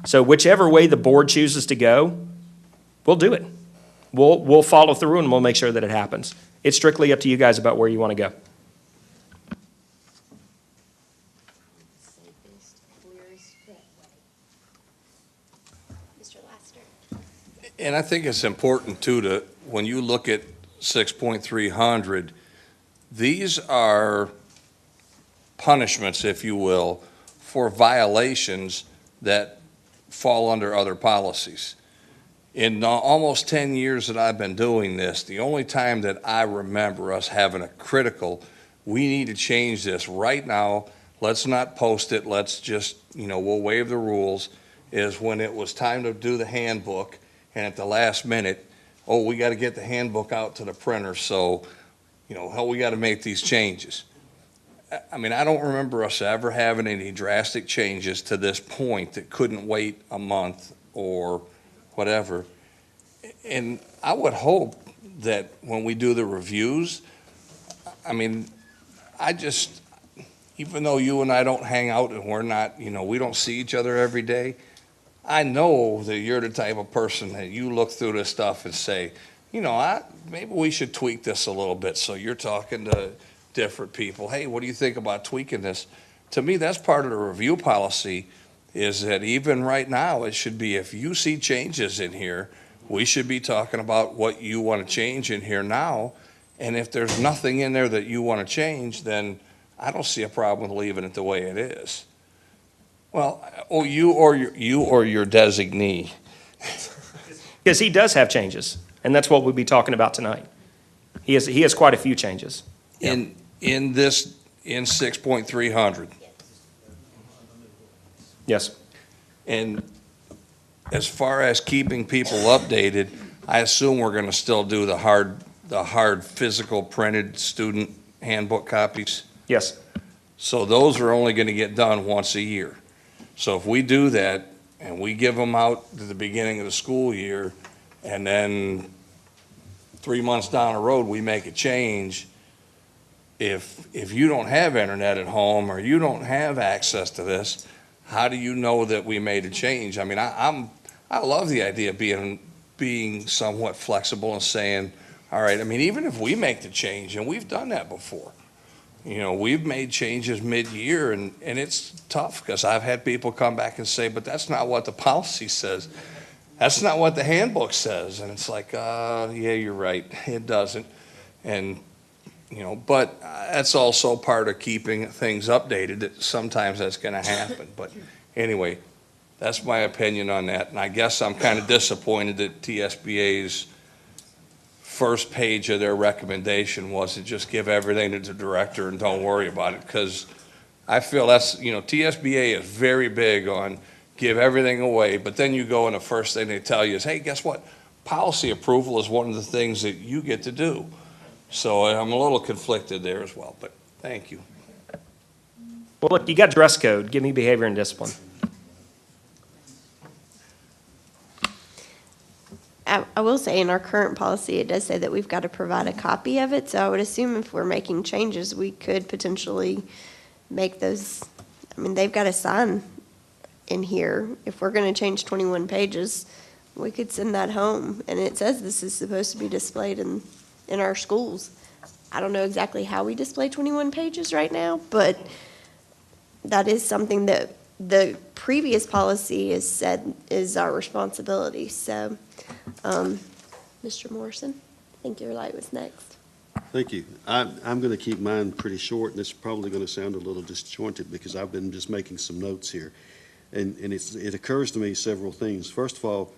So whichever way the board chooses to go, we'll do it. We'll follow through and we'll make sure that it happens. It's strictly up to you guys about where you want to go. And I think it's important too to, when you look at 6.300, these are punishments, if you will, for violations that fall under other policies. In almost 10 years that I've been doing this, the only time that I remember us having a critical, we need to change this right now, let's not post it, let's just, we'll waive the rules, is when it was time to do the handbook, and at the last minute, oh, we got to get the handbook out to the printer, so, we got to make these changes. I mean, I don't remember us ever having any drastic changes to this point that couldn't wait a month or whatever. And I would hope that when we do the reviews, I mean, even though you and I don't hang out and we're not, we don't see each other every day, I know that you're the type of person that you look through this stuff and say, maybe we should tweak this a little bit. So you're talking to different people. Hey, what do you think about tweaking this? To me, that's part of the review policy, is that even right now, it should be, if you see changes in here, we should be talking about what you want to change in here now. And if there's nothing in there that you want to change, then I don't see a problem with leaving it the way it is. Well, you or your designee. Because he does have changes, and that's what we'll be talking about tonight. He has quite a few changes. In 6.300. Yes. And as far as keeping people updated, I assume we're going to still do the hard physical printed student handbook copies. Yes. So those are only going to get done once a year. So if we do that and we give them out at the beginning of the school year, and then 3 months down the road, we make a change, if you don't have internet at home or you don't have access to this, how do you know that we made a change? I mean, I love the idea of being somewhat flexible and saying, all right, I mean, even if we make the change, and we've done that before, we've made changes mid-year, and it's tough because I've had people come back and say, but that's not what the policy says. That's not what the handbook says. And it's like, yeah, you're right. It doesn't. And but that's also part of keeping things updated, that sometimes that's going to happen. But anyway, that's my opinion on that. And I guess I'm kind of disappointed that TSBA's first page of their recommendation was to just give everything to the director and don't worry about it. Because I feel that's, TSBA is very big on give everything away. But then you go and the first thing they tell you is, hey, guess what? Policy approval is one of the things that you get to do. So I'm a little conflicted there as well, but thank you. Well, look, you got dress code. Give me behavior and discipline. I will say in our current policy, it does say that we've got to provide a copy of it. So I would assume if we're making changes, we could potentially make those, they've got a sign in here. If we're going to change 21 pages, we could send that home. And it says this is supposed to be displayed in our schools. I don't know exactly how we display 21 pages right now, but that is something that the previous policy has said is our responsibility. So, Mr. Morrison, I think your light was next. Thank you. I'm going to keep mine pretty short, and it's probably going to sound a little disjointed because I've been just making some notes here. And it occurs to me several things. First of all,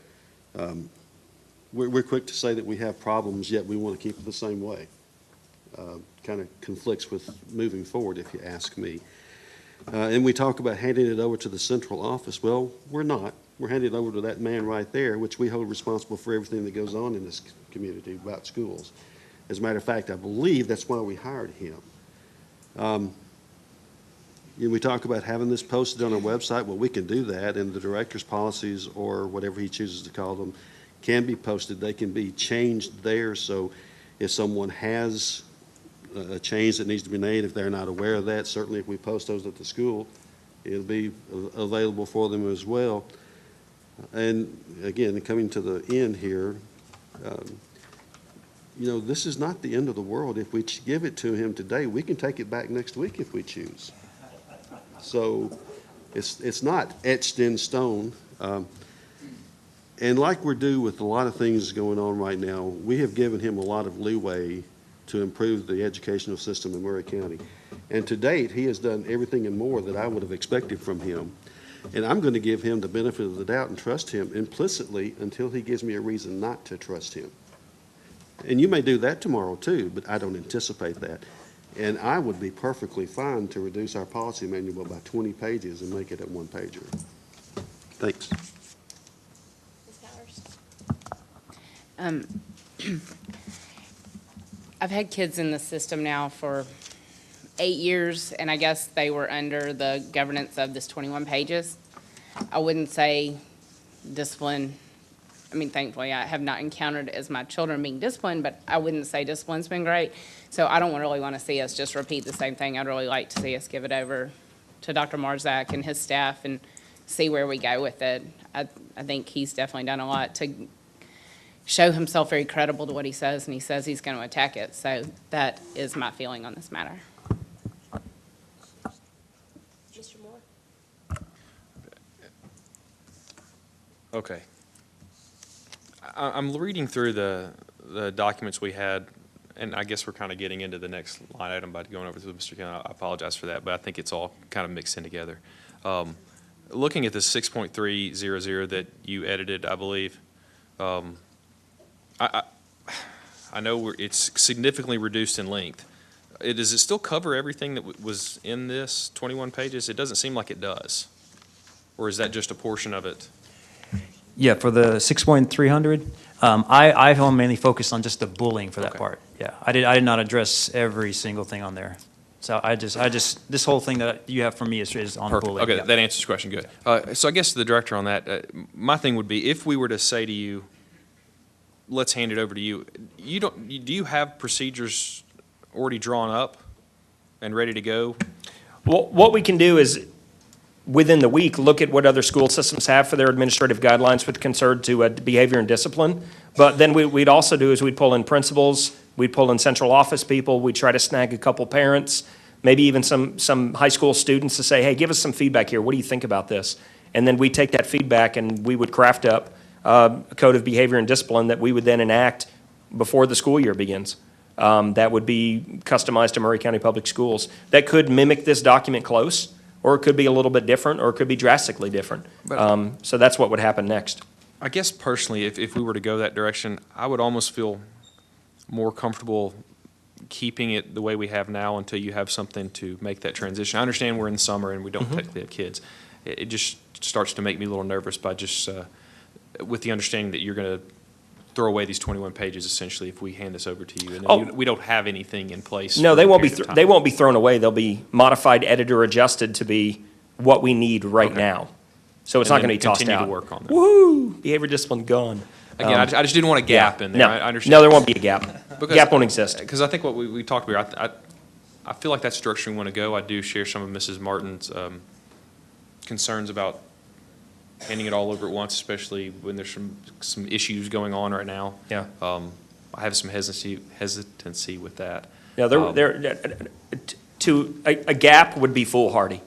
we're quick to say that we have problems, yet we want to keep it the same way. Kind of conflicts with moving forward, if you ask me. And we talk about handing it over to the central office. Well, we're not. We're handing it over to that man right there, which we hold responsible for everything that goes on in this community about schools. As a matter of fact, I believe that's why we hired him. We talk about having this posted on our website. Well, we can do that, and the director's policies, or whatever he chooses to call them, can be posted. They can be changed there, so if someone has a change that needs to be made, if they're not aware of that, certainly if we post those at the school, it'll be available for them as well. And again, coming to the end here, this is not the end of the world. If we give it to him today, we can take it back next week if we choose. So it's not etched in stone. And like we're due with a lot of things going on right now, we have given him a lot of leeway to improve the educational system in Murray County. And to date, he has done everything and more that I would have expected from him. And I'm going to give him the benefit of the doubt and trust him implicitly until he gives me a reason not to trust him. And you may do that tomorrow too, but I don't anticipate that. And I would be perfectly fine to reduce our policy manual by 20 pages and make it a one-pager. Thanks. I've had kids in the system now for 8 years, and I guess they were under the governance of this 21 pages. I wouldn't say discipline. I mean, thankfully, I have not encountered as my children being disciplined, but I wouldn't say discipline's been great. So I don't really want to see us just repeat the same thing. I'd really like to see us give it over to Dr. Marzak and his staff and see where we go with it. I think he's definitely done a lot to show himself very credible to what he says, and he says he's going to attack it. So that is my feeling on this matter. Mr. Moore? Okay. I'm reading through the documents we had, and I guess we're kind of getting into the next line item by going over to Mr. Kelly. I apologize for that, but I think it's all kind of mixed in together. Looking at the 6.300 that you edited, I believe, I know it's significantly reduced in length. Does it still cover everything that was in this 21 pages? It doesn't seem like it does. Or is that just a portion of it? Yeah, for the 6.300, I mainly focused on just the bullying for that Okay. part. Yeah, I did not address every single thing on there. So I just this whole thing that you have from me is on Perfect. bullying. Okay, Yeah. that answers the question. Good. So I guess the director on that, my thing would be, if we were to say to you, let's hand it over to you, do you have procedures already drawn up and ready to go? Well, what we can do is, within the week, look at what other school systems have for their administrative guidelines with concern to behavior and discipline. But then we'd also do is we'd pull in principals, we'd pull in central office people, we'd try to snag a couple parents, maybe even some high school students to say, hey, give us some feedback here. What do you think about this? And then we take that feedback and we would craft up a code of behavior and discipline that we would then enact before the school year begins. That would be customized to Murray County Public Schools. That could mimic this document close, or it could be a little bit different, or it could be drastically different. So that's what would happen next. I guess personally, if we were to go that direction, I would almost feel more comfortable keeping it the way we have now until you have something to make that transition. I understand we're in the summer and we don't technically have kids. It just starts to make me a little nervous by just, with the understanding that you're going to throw away these 21 pages essentially if we hand this over to you. And then we don't have anything in place. No, for they a won't be, period of time. they won't be thrown away. They'll be modified, edited, or adjusted to be what we need right Okay. now. So it's And not going to then be tossed continue out. to work on that. Woohoo! Behavior discipline gone. Again, I just didn't want a gap in there. No, I understand. no, there won't be a gap. Because- Gap won't exist. Because I think what we talked about, I feel like that's the direction we want to go. I do share some of Mrs. Martin's concerns about handing it all over at once, especially when there's some issues going on right now. Yeah. I have some hesitancy with that. Now, a gap would be foolhardy.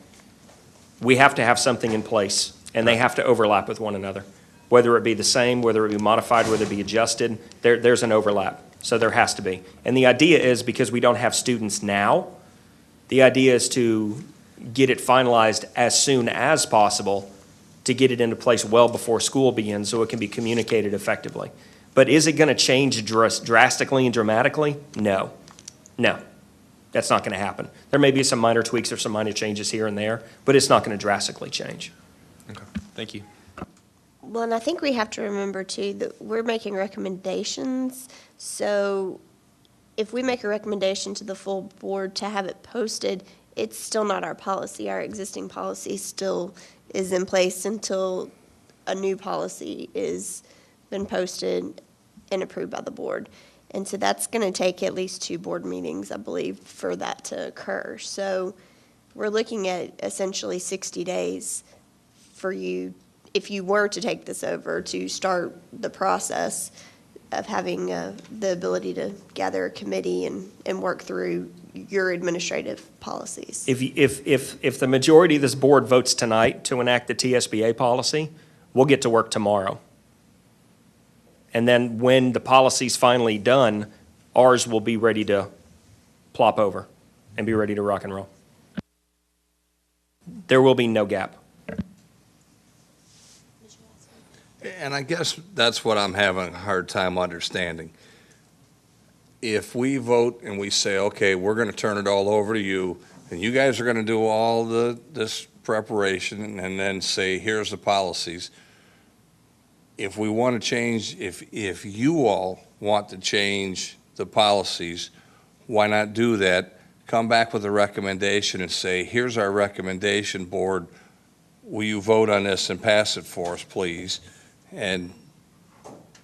We have to have something in place, and they have to overlap with one another. Whether it be the same, whether it be modified, whether it be adjusted, there's an overlap. So there has to be. And the idea is, because we don't have students now, the idea is to get it finalized as soon as possible to get it into place well before school begins so it can be communicated effectively. But is it going to change drastically and dramatically? No. No. That's not going to happen. There may be some minor tweaks or some minor changes here and there, but it's not going to drastically change. Okay, thank you. Well, and I think we have to remember too that we're making recommendations. So if we make a recommendation to the full board to have it posted, it's still not our policy. Our existing policy still is in place until a new policy is been posted and approved by the board. And so that's going to take at least 2 board meetings, I believe, for that to occur. So we're looking at essentially 60 days for you, if you were to take this over, to start the process of having the ability to gather a committee and work through your administrative policies. If the majority of this board votes tonight to enact the TSBA policy, we'll get to work tomorrow. And then when the policy's finally done, ours will be ready to plop over and be ready to rock and roll. There will be no gap. And I guess that's what I'm having a hard time understanding. If we vote and we say, okay, we're going to turn it all over to you, and you guys are going to do all this preparation and then say, here's the policies. If we want to change, if you all want to change the policies, why not do that? Come back with a recommendation and say, here's our recommendation, board. Will you vote on this and pass it for us, please? And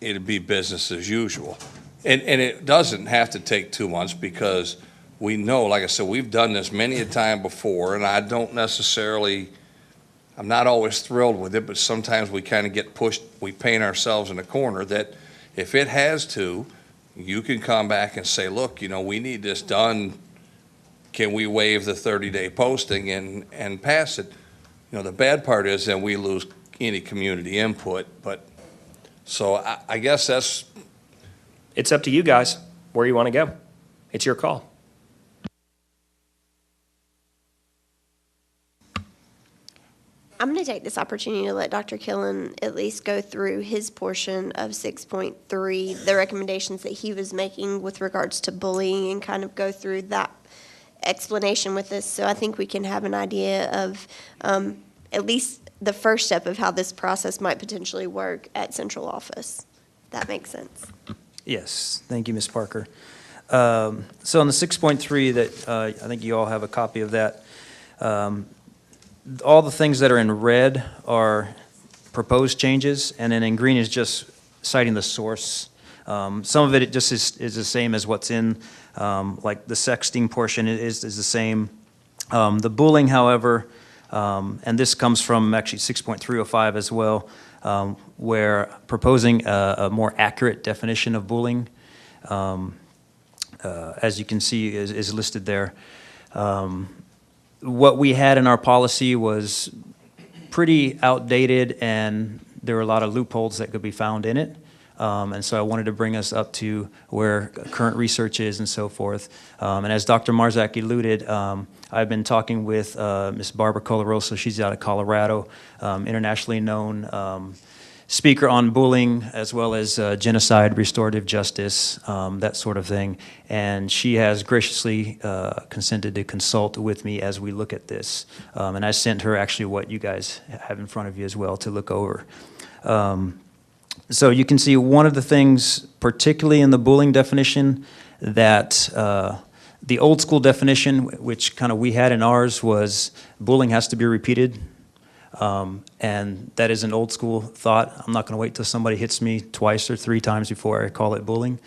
it'd be business as usual. And it doesn't have to take 2 months because we know, like I said, we've done this many a time before, and I don't necessarily, I'm not always thrilled with it, but sometimes we kind of get pushed, we paint ourselves in a corner that if it has to, you can come back and say, look, we need this done. Can we waive the 30-day posting and pass it? The bad part is then we lose any community input, but, so I guess that's. It's up to you guys where you want to go. It's your call. I'm going to take this opportunity to let Dr. Killen at least go through his portion of 6.3, the recommendations that he was making with regards to bullying, and kind of go through that explanation with us. So I think we can have an idea of at least the first step of how this process might potentially work at central office. If that makes sense. Yes, thank you, Ms. Parker. So on the 6.3 that I think you all have a copy of that, all the things that are in red are proposed changes, and then in green is just citing the source. Some of it just is the same as what's in, like the sexting portion is the same. The bullying, however, and this comes from actually 6.305 as well, where proposing a more accurate definition of bullying, as you can see, is listed there. What we had in our policy was pretty outdated, and there were a lot of loopholes that could be found in it. And so I wanted to bring us up to where current research is and so forth. And as Dr. Marzak alluded, I've been talking with Ms. Barbara Colarosa. She's out of Colorado, internationally known speaker on bullying as well as genocide, restorative justice, that sort of thing. And she has graciously consented to consult with me as we look at this. And I sent her actually what you guys have in front of you as well to look over. So you can see one of the things, particularly in the bullying definition, that the old school definition, which kind of we had in ours, was bullying has to be repeated. And that is an old school thought. I'm not going to wait till somebody hits me twice or 3 times before I call it bullying.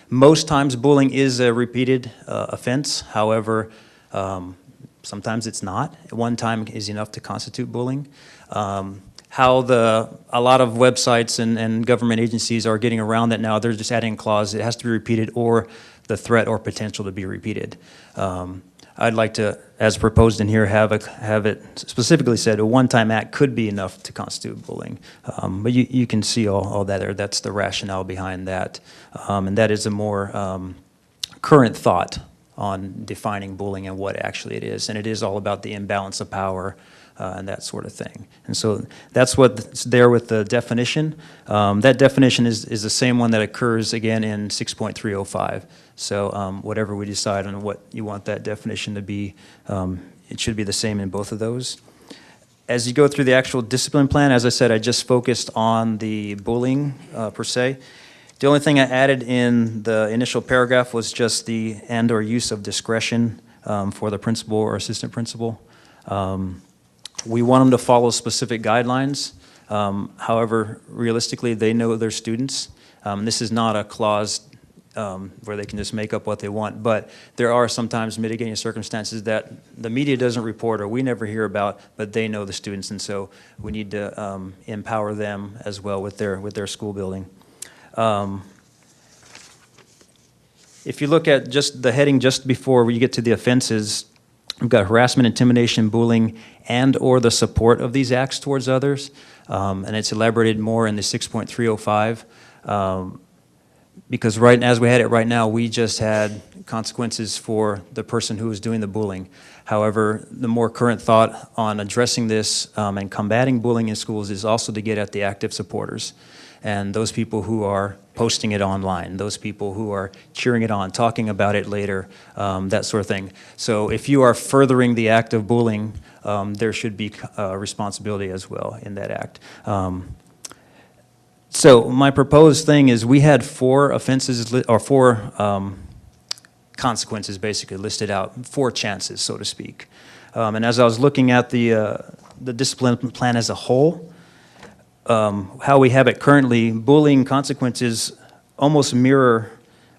Most times bullying is a repeated offense. However, sometimes it's not. One time is enough to constitute bullying. How a lot of websites and government agencies are getting around that now, they're just adding a clause, it has to be repeated, or the threat or potential to be repeated. I'd like to, as proposed in here, have it specifically said a one-time act could be enough to constitute bullying. But you can see all that there. That's the rationale behind that. And that is a more current thought on defining bullying and what actually it is. And it is all about the imbalance of power and that sort of thing. And so that's what's there with the definition. That definition is the same one that occurs again in 6.305. So whatever we decide on what you want that definition to be, it should be the same in both of those. As you go through the actual discipline plan, as I said, I just focused on the bullying per se. The only thing I added in the initial paragraph was just the and or use of discretion for the principal or assistant principal. We want them to follow specific guidelines. However, realistically, they know their students. This is not a clause where they can just make up what they want, but there are sometimes mitigating circumstances that the media doesn't report or we never hear about, but they know the students, and so we need to empower them as well with their school building. If you look at just the heading just before you get to the offenses, we've got harassment, intimidation, bullying, and or the support of these acts towards others, and it's elaborated more in the 6.305. Because right, as we had it right now, we just had consequences for the person who was doing the bullying. However, the more current thought on addressing this and combating bullying in schools is also to get at the active supporters and those people who are posting it online, those people who are cheering it on, talking about it later, that sort of thing. So if you are furthering the act of bullying, there should be responsibility as well in that act. So my proposed thing is we had 4 offenses, or 4 consequences basically listed out, 4 chances, so to speak. And as I was looking at the discipline plan as a whole, how we have it currently, bullying consequences almost mirror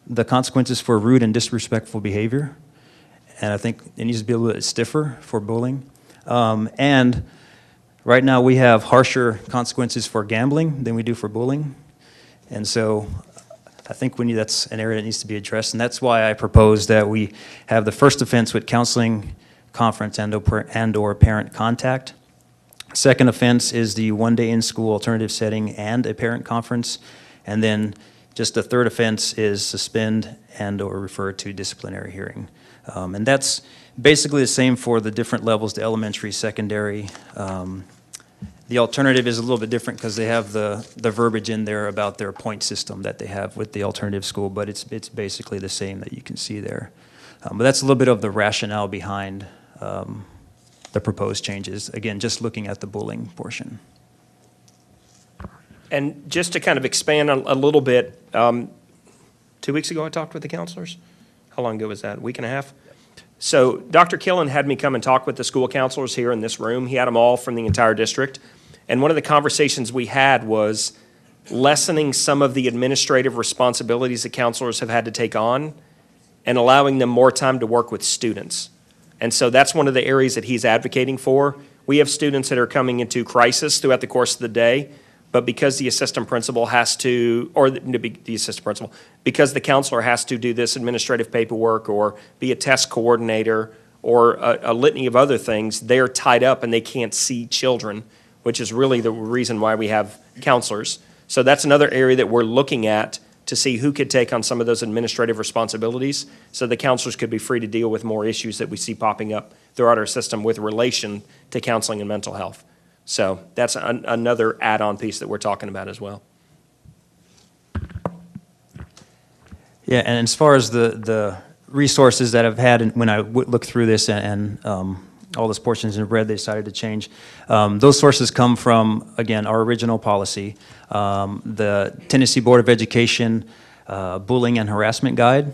the consequences for rude and disrespectful behavior. And I think it needs to be a little bit stiffer for bullying. And right now, we have harsher consequences for gambling than we do for bullying. And so I think that's an area that needs to be addressed. And that's why I propose that we have the first offense with counseling, conference, and/or parent contact. Second offense is the one-day in-school alternative setting and a parent conference. And then just the third offense is suspend and/or refer to disciplinary hearing. And that's basically the same for the different levels, the elementary, secondary. The alternative is a little bit different because they have the verbiage in there about their point system that they have with the alternative school, but it's basically the same that you can see there. But that's a little bit of the rationale behind the proposed changes. Again, just looking at the bullying portion. And just to kind of expand on a little bit, 2 weeks ago I talked with the counselors. How long ago was that? A week and a half? So Dr. Killen had me come and talk with the school counselors here in this room. He had them all from the entire district. And one of the conversations we had was lessening some of the administrative responsibilities that counselors have had to take on and allowing them more time to work with students. And so that's one of the areas that he's advocating for. We have students that are coming into crisis throughout the course of the day, but because the assistant principal has to, or the assistant principal, because the counselor has to do this administrative paperwork or be a test coordinator or a litany of other things, they're tied up and they can't see children, which is really the reason why we have counselors. So that's another area that we're looking at to see who could take on some of those administrative responsibilities so the counselors could be free to deal with more issues that we see popping up throughout our system with relation to counseling and mental health. So that's another add-on piece that we're talking about as well. Yeah, and as far as the resources that I've had when I looked through this and all those portions in red they decided to change, those sources come from, again, our original policy, the Tennessee Board of Education Bullying and Harassment Guide.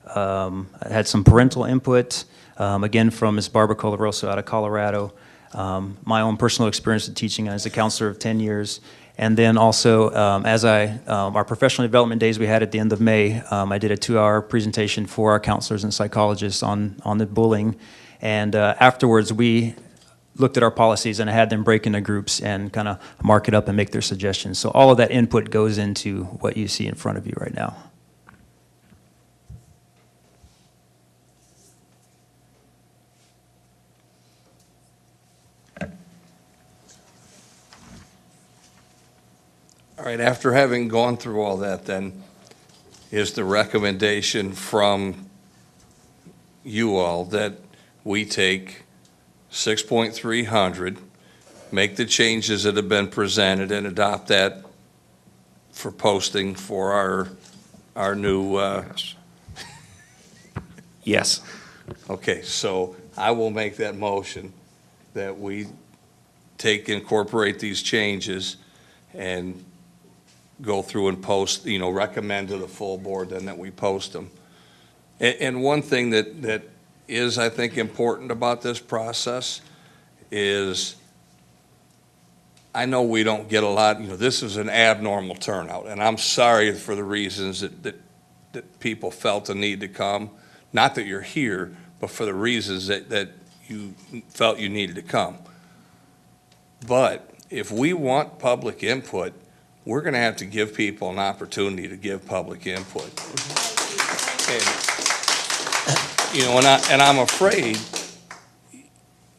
I had some parental input, again, from Ms. Barbara Colaroso out of Colorado. My own personal experience of teaching as a counselor of 10 years. And then also, our professional development days we had at the end of May, I did a 2-hour presentation for our counselors and psychologists on the bullying. And afterwards, we looked at our policies and I had them break into groups and kind of mark it up and make their suggestions. So all of that input goes into what you see in front of you right now. All right, after having gone through all that, then, is the recommendation from you all that we take 6.300, make the changes that have been presented, and adopt that for posting for our new, Yes. okay, so I will make that motion that we incorporate these changes and go through and post, recommend to the full board then that we post them. And one thing that is, I think, important about this process is, I know we don't get a lot, this is an abnormal turnout, and I'm sorry for the reasons that people felt the need to come. Not that you're here, but for the reasons that you felt you needed to come. But if we want public input, we're going to have to give people an opportunity to give public input. And I'm afraid,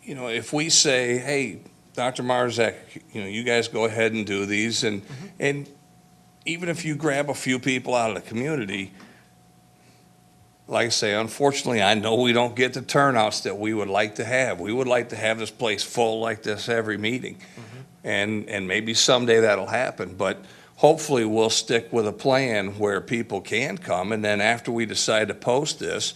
if we say, hey, Dr. Marzak, you guys go ahead and do these, and even if you grab a few people out of the community, like I say, unfortunately, I know we don't get the turnouts that we would like to have. We would like to have this place full like this every meeting. And maybe someday that'll happen, but hopefully we'll stick with a plan where people can come, and then after we decide to post this,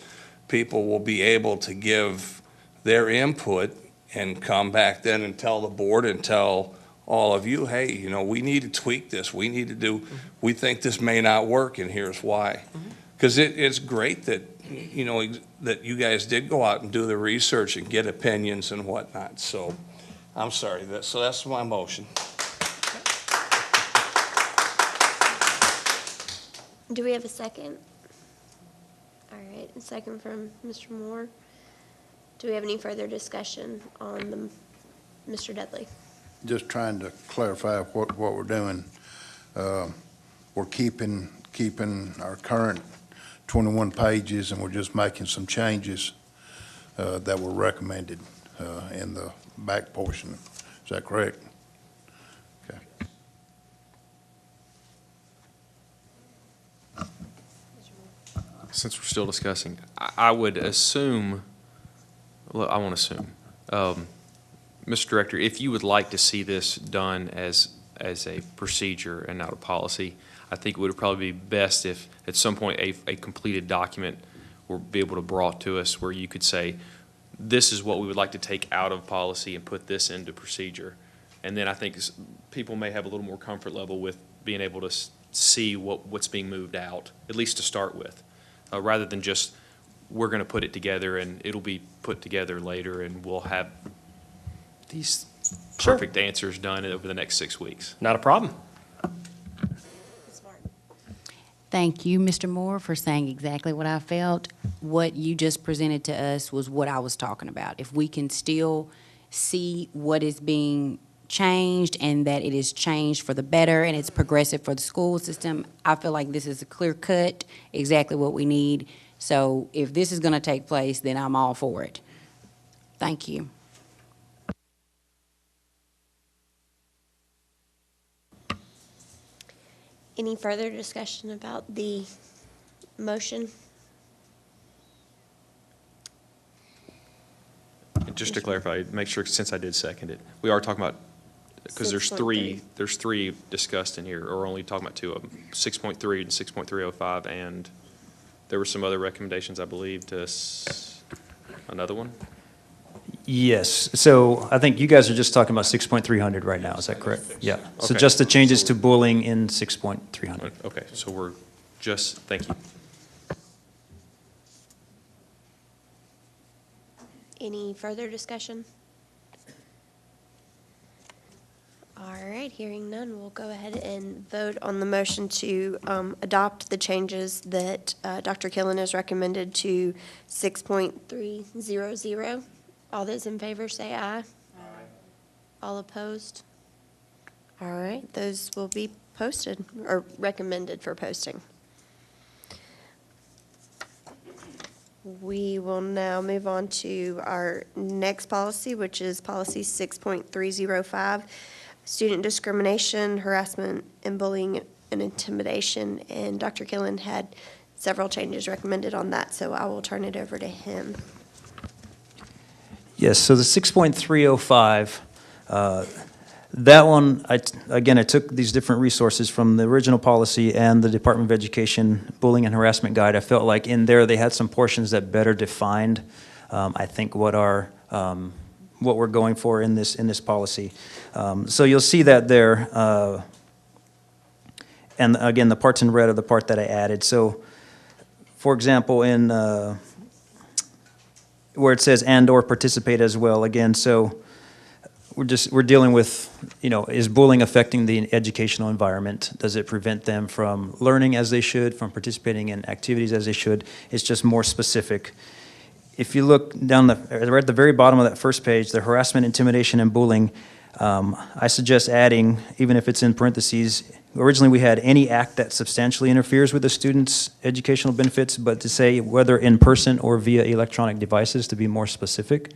people will be able to give their input and come back then and tell the board and tell all of you, hey, you know, we need to tweak this. We need to do, we think this may not work, and here's why. Because it's great that, you know, that you guys did go out and do the research and get opinions and whatnot. So I'm sorry, so that's my motion. Do we have a second? All right, a second from Mr. Moore. Do we have any further discussion on Mr. Dudley? Just trying to clarify what we're doing. We're keeping our current 21 pages, and we're just making some changes that were recommended in the back portion. Is that correct? Okay. Since we're still discussing, I would assume, well, I won't assume, Mr. Director, if you would like to see this done as a procedure and not a policy, I think it would probably be best if at some point a completed document will be able to brought to us where you could say, this is what we would like to take out of policy and put this into procedure. And then I think people may have a little more comfort level with being able to see what's being moved out, at least to start with, rather than just, we're going to put it together and it'll be put together later and we'll have these Sure. perfect answers done over the next 6 weeks. Not a problem. Thank you, Mr. Moore, for saying exactly what I felt. What you just presented to us was what I was talking about. If we can still see what is being changed and that it is changed for the better and it's progressive for the school system, I feel like this is a clear cut, exactly what we need. So if this is going to take place, then I'm all for it. Thank you. Any further discussion about the motion? And just to clarify, make sure, since I did second it, we are talking about, because there's 6.3. three discussed in here, or we're only talking about two of them, 6.3 and 6.305, and there were some other recommendations, I believe, to another one? Yes, so I think you guys are just talking about 6.300 right now, is that correct? Yeah, so Okay. just the changes to bullying in 6.300. Okay, so we're just, thank you. Any further discussion? All right, hearing none, we'll go ahead and vote on the motion to adopt the changes that Dr. Killen has recommended to 6.300. All those in favor say aye. Aye. All opposed? All right, those will be posted, or recommended for posting. We will now move on to our next policy, which is policy 6.305, student discrimination, harassment, and bullying and intimidation. And Dr. Killen had several changes recommended on that, so I will turn it over to him. Yes, so the 6.305, that one, I took these different resources from the original policy and the Department of Education Bullying and Harassment Guide. I felt like in there they had some portions that better defined, I think, what we're going for in this policy. So you'll see that there. And again, the parts in red are the part that I added. So, for example, in where it says and/or participate as well, again, so we're dealing with, is bullying affecting the educational environment? Does it prevent them from learning as they should, from participating in activities as they should? It's just more specific. If you look down right at the very bottom of that first page, the harassment, intimidation, and bullying, I suggest adding, even if it's in parentheses, originally we had any act that substantially interferes with the student's educational benefits, but to say whether in person or via electronic devices to be more specific.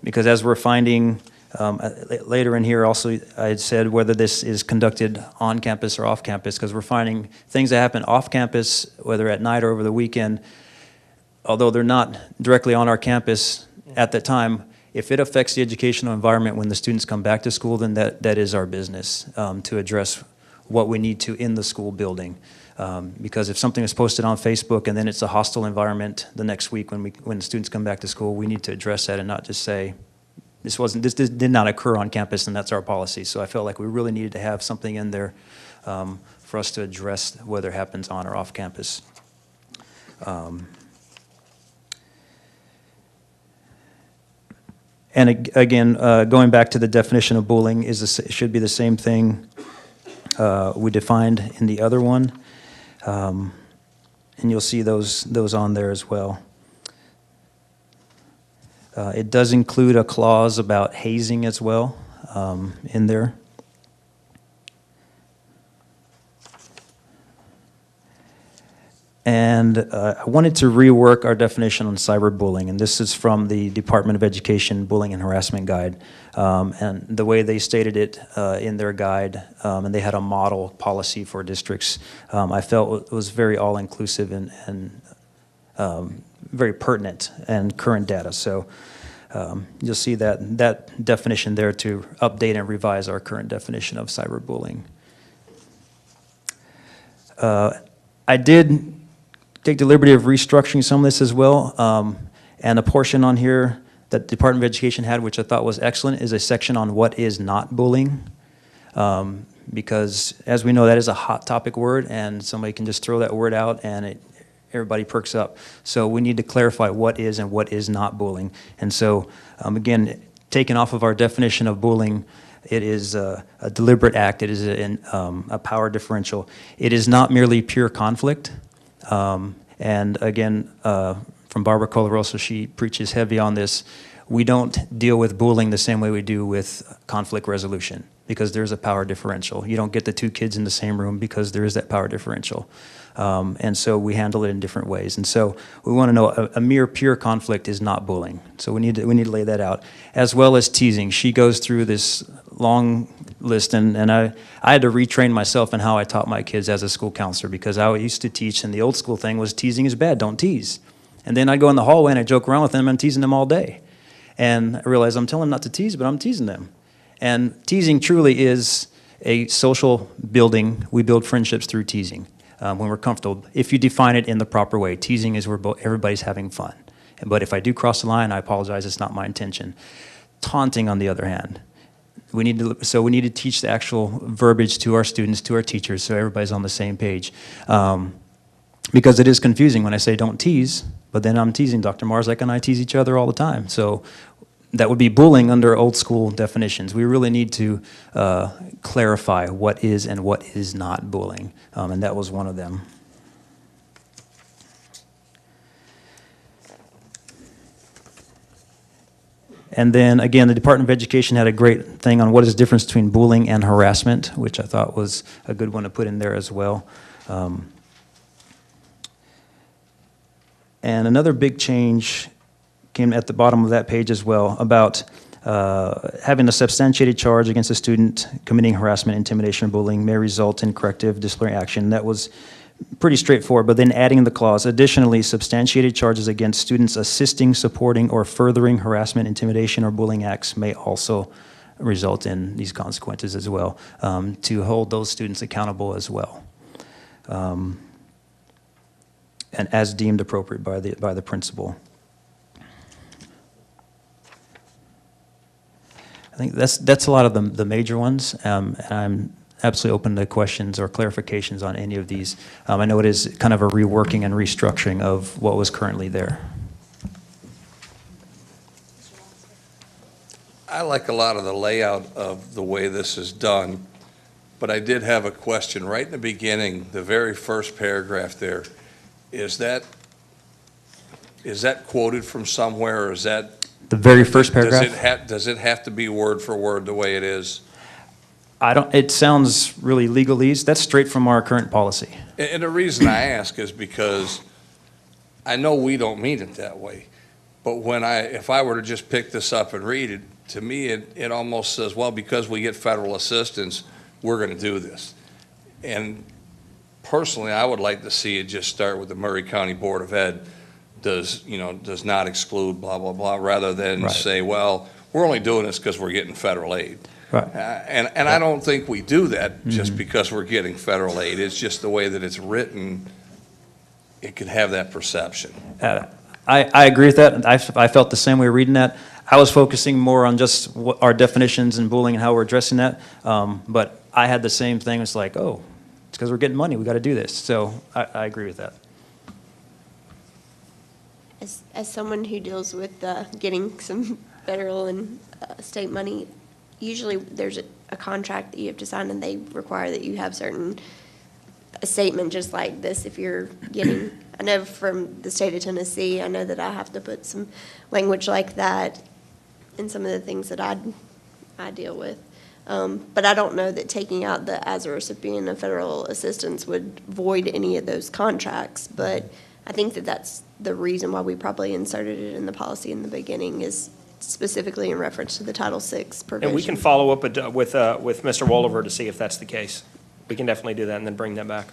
Because as we're finding, Later in here also, I had said whether this is conducted on campus or off campus, because we're finding things that happen off campus, whether at night or over the weekend, although they're not directly on our campus at that time, if it affects the educational environment when the students come back to school, then that is our business, to address what we need to in the school building. Because if something is posted on Facebook and then it's a hostile environment the next week when the students come back to school, we need to address that and not just say, this did not occur on campus and that's our policy. So I felt like we really needed to have something in there for us to address whether it happens on or off campus. And again, going back to the definition of bullying, should be the same thing we defined in the other one. And you'll see those on there as well. It does include a clause about hazing as well in there. And I wanted to rework our definition on cyberbullying, and this is from the Department of Education Bullying and Harassment Guide. And the way they stated it in their guide, and they had a model policy for districts, I felt it was very all-inclusive and very pertinent and current data. So you'll see that definition there to update and revise our current definition of cyberbullying. I did take the liberty of restructuring some of this as well. And a portion on here that the Department of Education had, which I thought was excellent, is a section on what is not bullying. Because as we know, that is a hot topic word, and somebody can just throw that word out and everybody perks up. So we need to clarify what is and what is not bullying. And so, again, taken off of our definition of bullying, it is a deliberate act. It is a power differential. It is not merely pure conflict. And again, from Barbara Colarosa, she preaches heavy on this. We don't deal with bullying the same way we do with conflict resolution, because there's a power differential. You don't get the two kids in the same room because there is that power differential. And so we handle it in different ways. And so we want to know a mere pure conflict is not bullying. So we need to lay that out, as well as teasing. She goes through this long list, and I had to retrain myself in how I taught my kids as a school counselor, because I used to teach, and the old school thing was teasing is bad, don't tease. And then I'd go in the hallway and I'd joke around with them and teasing them all day. And I realized I'm telling them not to tease, but I'm teasing them. And teasing truly is a social building. We build friendships through teasing when we're comfortable. If you define it in the proper way, teasing is where everybody's having fun. But if I do cross the line, I apologize, it's not my intention. Taunting, on the other hand, we need to teach the actual verbiage to our students, to our teachers, so everybody's on the same page. Because it is confusing when I say don't tease, but then I'm teasing Dr. Marzek and I tease each other all the time. So that would be bullying under old school definitions. We really need to clarify what is and what is not bullying, and that was one of them. And then, again, the Department of Education had a great thing on what is the difference between bullying and harassment, which I thought was a good one to put in there as well. And another big change came at the bottom of that page as well, about having a substantiated charge against a student committing harassment, intimidation, or bullying may result in corrective disciplinary action. That was pretty straightforward, but then adding the clause, additionally, substantiated charges against students assisting, supporting, or furthering harassment, intimidation, or bullying acts may also result in these consequences as well, to hold those students accountable as well, and as deemed appropriate by the principal. I think that's a lot of the major ones, and I'm absolutely open to questions or clarifications on any of these. I know it is kind of a reworking and restructuring of what was currently there. I like a lot of the layout of the way this is done, but I did have a question right in the beginning, the very first paragraph there. Is that quoted from somewhere, or is that? The very first paragraph? Does it have to be word for word the way it is? It sounds really legalese. That's straight from our current policy. And the reason I ask is because I know we don't mean it that way, but if I were to just pick this up and read it, to me, it almost says, well, because we get federal assistance, we're going to do this. And personally, I would like to see it just start with the Murray County Board of Ed does not exclude blah, blah, blah, rather than Right. say, well, we're only doing this because we're getting federal aid. Right. And I don't think we do that just Mm-hmm. because we're getting federal aid. It's just the way that it's written, it could have that perception. I agree with that. I felt the same way reading that. I was focusing more on just our definitions and bullying and how we're addressing that. But I had the same thing. It's like, oh, it's because we're getting money. We got to do this. So I agree with that. As someone who deals with getting some federal and state money, usually there's a contract that you have to sign, and they require that you have a statement just like this if you're getting, I know from the state of Tennessee, I know that I have to put some language like that in some of the things that I deal with. But I don't know that taking out the as a recipient of federal assistance would void any of those contracts, but I think that that's the reason why we probably inserted it in the policy in the beginning, is specifically in reference to the Title VI provision. And we can follow up with Mr. Wolliver to see if that's the case. We can definitely do that and then bring that back.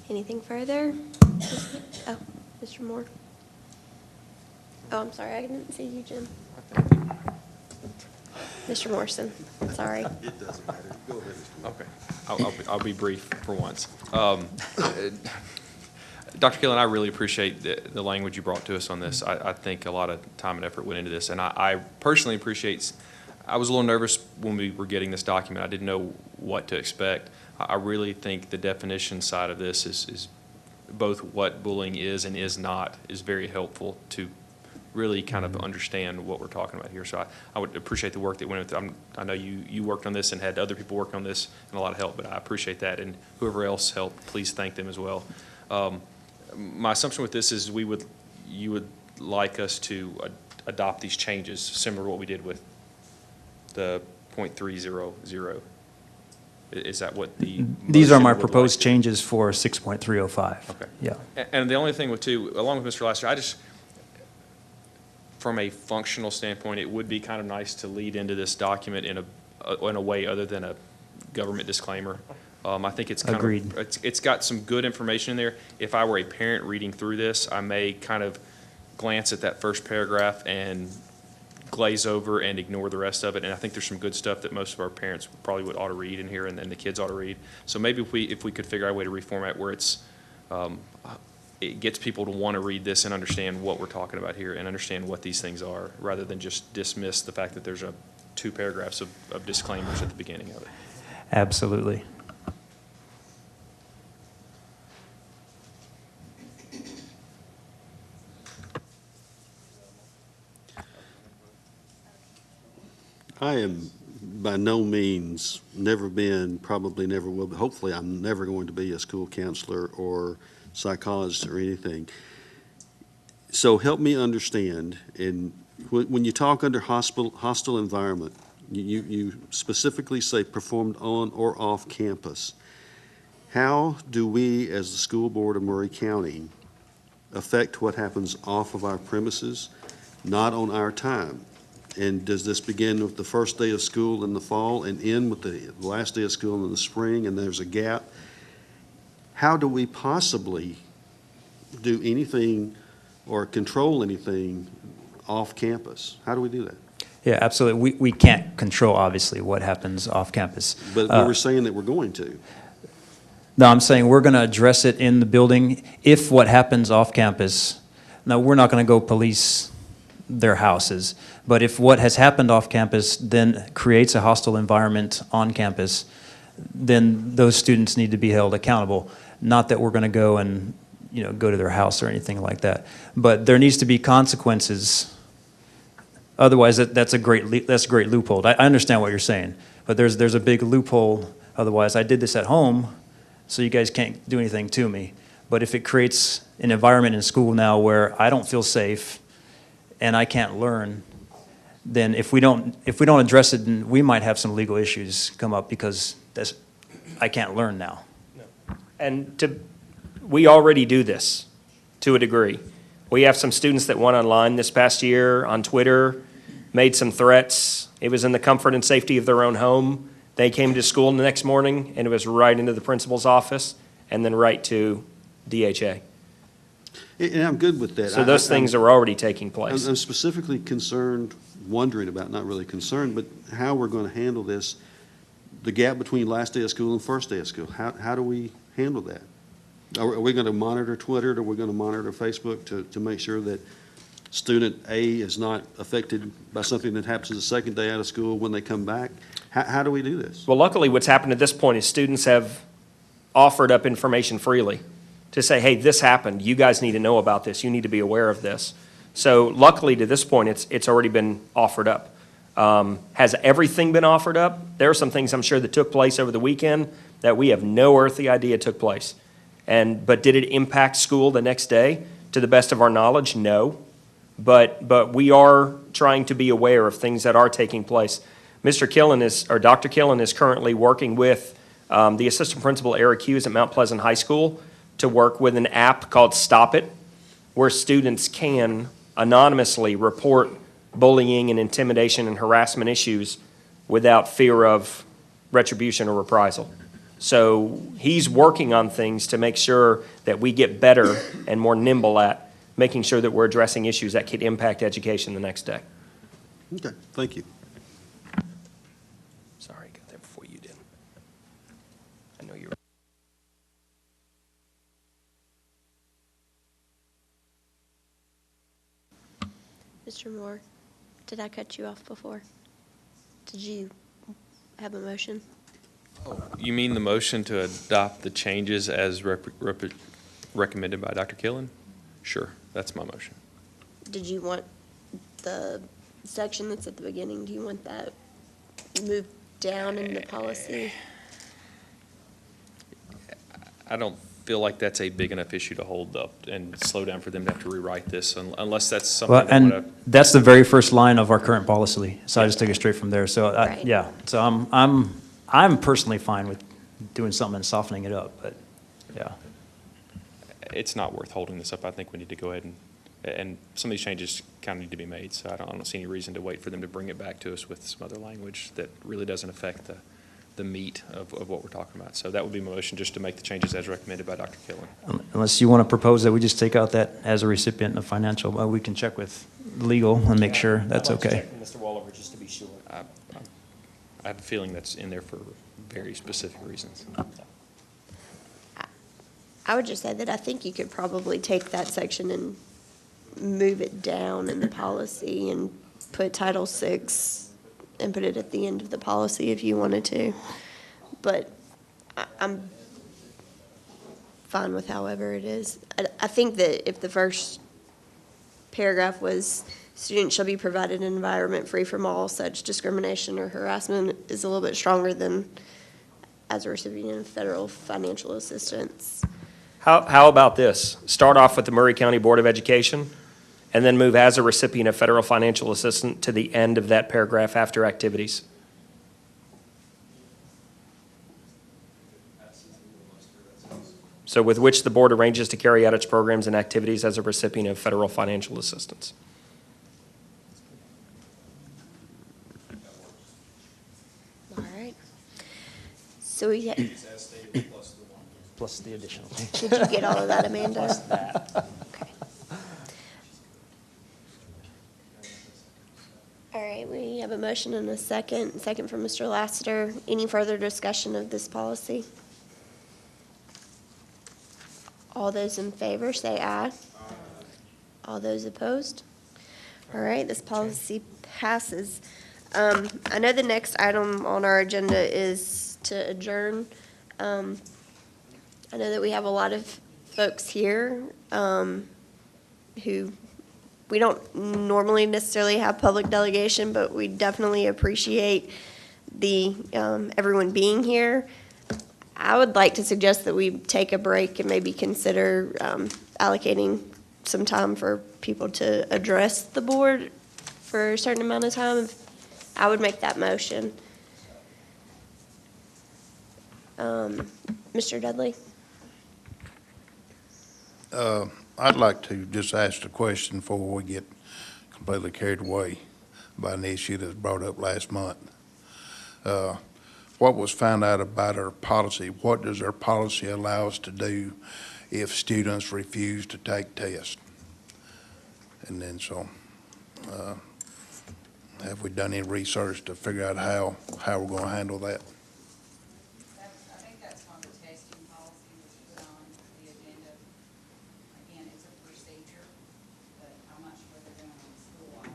Anything further? Oh, Mr. Moore. Oh, I'm sorry, I didn't see you, Jim. Mr. Morrison, sorry. It doesn't matter. Go ahead, Mr. Okay, I'll be brief for once. Dr. Killen, I really appreciate the language you brought to us on this. I think a lot of time and effort went into this, and I personally appreciate, I was a little nervous when we were getting this document. I didn't know what to expect. I really think the definition side of this is both what bullying is and is not is very helpful to really kind of understand what we're talking about here. So I would appreciate the work that went into it. I know you worked on this and had other people work on this and a lot of help, but I appreciate that. And whoever else helped, please thank them as well. My assumption with this is you would like us to adopt these changes similar to what we did with the .300. Is that what the These are my motion would proposed like? changes for 6.305. Okay. Yeah. And the only thing with along with Mr. Laster, from a functional standpoint, it would be kind of nice to lead into this document in a way other than a government disclaimer. I think it's kind Agreed. of, it's got some good information in there. If I were a parent reading through this, I may kind of glance at that first paragraph and glaze over and ignore the rest of it. And I think there's some good stuff that most of our parents probably ought to read in here, and the kids ought to read. So maybe if we could figure out a way to reformat where it gets people to want to read this and understand what we're talking about here and understand what these things are, rather than just dismiss the fact that there's 2 paragraphs of disclaimers at the beginning of it. Absolutely. I am by no means, never been, probably never will, but hopefully I'm never going to be a school counselor or psychologist or anything. So help me understand, and when you talk under hostile environment, you specifically say performed on or off campus. How do we, as the school board of Murray County, affect what happens off of our premises, not on our time? And does this begin with the first day of school in the fall and end with the last day of school in the spring, and there's a gap? How do we possibly do anything or control anything off campus? How do we do that? Yeah, absolutely. We can't control, obviously, what happens off campus. But we were saying that we're going to. No, I'm saying we're going to address it in the building if what happens off campus. Now, we're not going to go police their houses, but if what has happened off campus then creates a hostile environment on campus, then those students need to be held accountable. Not that we're going to go and go to their house or anything like that, but there needs to be consequences. Otherwise, that's a great loophole. I understand what you're saying, but there's a big loophole. Otherwise, I did this at home, so you guys can't do anything to me. But if it creates an environment in school now where I don't feel safe and I can't learn, then if we don't address it, then we might have some legal issues come up, because I can't learn now. We already do this to a degree. We have some students that went online this past year on Twitter, made some threats. It was in the comfort and safety of their own home. They came to school the next morning, and it was right into the principal's office, and then right to DHA. And I'm good with that. So those things are already taking place. I'm specifically concerned, wondering about, not really concerned, but how we're going to handle this, the gap between last day of school and first day of school. How do we handle that? Are we going to monitor Twitter, or are we going to monitor Facebook to make sure that student A is not affected by something that happens the second day out of school when they come back? How do we do this? Well, luckily, what's happened at this point is students have offered up information freely to say, hey, this happened. You guys need to know about this. You need to be aware of this. So luckily, to this point, it's already been offered up. Has everything been offered up? There are some things I'm sure that took place over the weekend that we have no earthly idea took place. But did it impact school the next day? To the best of our knowledge, no. But we are trying to be aware of things that are taking place. Dr. Killen is currently working with the assistant principal, Eric Hughes, at Mount Pleasant High School to work with an app called Stop It, where students can anonymously report bullying and intimidation and harassment issues without fear of retribution or reprisal. So he's working on things to make sure that we get better and more nimble at making sure that we're addressing issues that could impact education the next day. Okay, thank you. Sorry, I got there before you did. I know you're. Mr. Moore, did I cut you off before? Did you have a motion? You mean the motion to adopt the changes as recommended by Dr. Killen? Sure, that's my motion. Did you want the section that's at the beginning, do you want that moved down in the policy? I don't feel like that's a big enough issue to hold up and slow down for them to have to rewrite this unless that's something Well, they want to. and that's the very first line of our current policy, so I just took it straight from there. So, Right. yeah, so I'm personally fine with doing something and softening it up, but, yeah. It's not worth holding this up. I think we need to go ahead and some of these changes kind of need to be made. So I don't see any reason to wait for them to bring it back to us with some other language that really doesn't affect the meat of what we're talking about. So that would be my motion, just to make the changes as recommended by Dr. Killen. Unless you want to propose that we just take out that as a recipient of financial, we can check with legal and make sure that's I'd like to okay. check with Mr. Wallover just to be sure. I have a feeling that's in there for very specific reasons. I would just say that I think you could probably take that section and move it down in the policy and put Title VI and put it at the end of the policy if you wanted to. But I'm fine with however it is. I think that if the first paragraph was, students shall be provided an environment free from all such discrimination or harassment, is a little bit stronger than as a recipient of federal financial assistance. How about this? Start off with the Murray County Board of Education, and then move as a recipient of federal financial assistance to the end of that paragraph after activities. So with which the board arranges to carry out its programs and activities as a recipient of federal financial assistance. All right. So we, did Plus the additional. you get all of that, Amanda? Plus that. Okay. All right, we have a motion and a second from Mr. Lassiter. Any further discussion of this policy? All those in favor, say aye. All those opposed? All right, this policy passes. I know the next item on our agenda is to adjourn. I know that we have a lot of folks here who, we don't normally necessarily have public delegation, but we definitely appreciate the, everyone being here. I would like to suggest that we take a break and maybe consider allocating some time for people to address the board for a certain amount of time. I would make that motion. Mr. Dudley? I'd like to just ask a question before we get completely carried away by an issue that was brought up last month. What was found out about our policy? What does our policy allow us to do if students refuse to take tests? And then have we done any research to figure out how we're going to handle that? I think that's on the testing policy, which is on the agenda. Again, it's a procedure, but I'm not sure they're doing it on school-wide.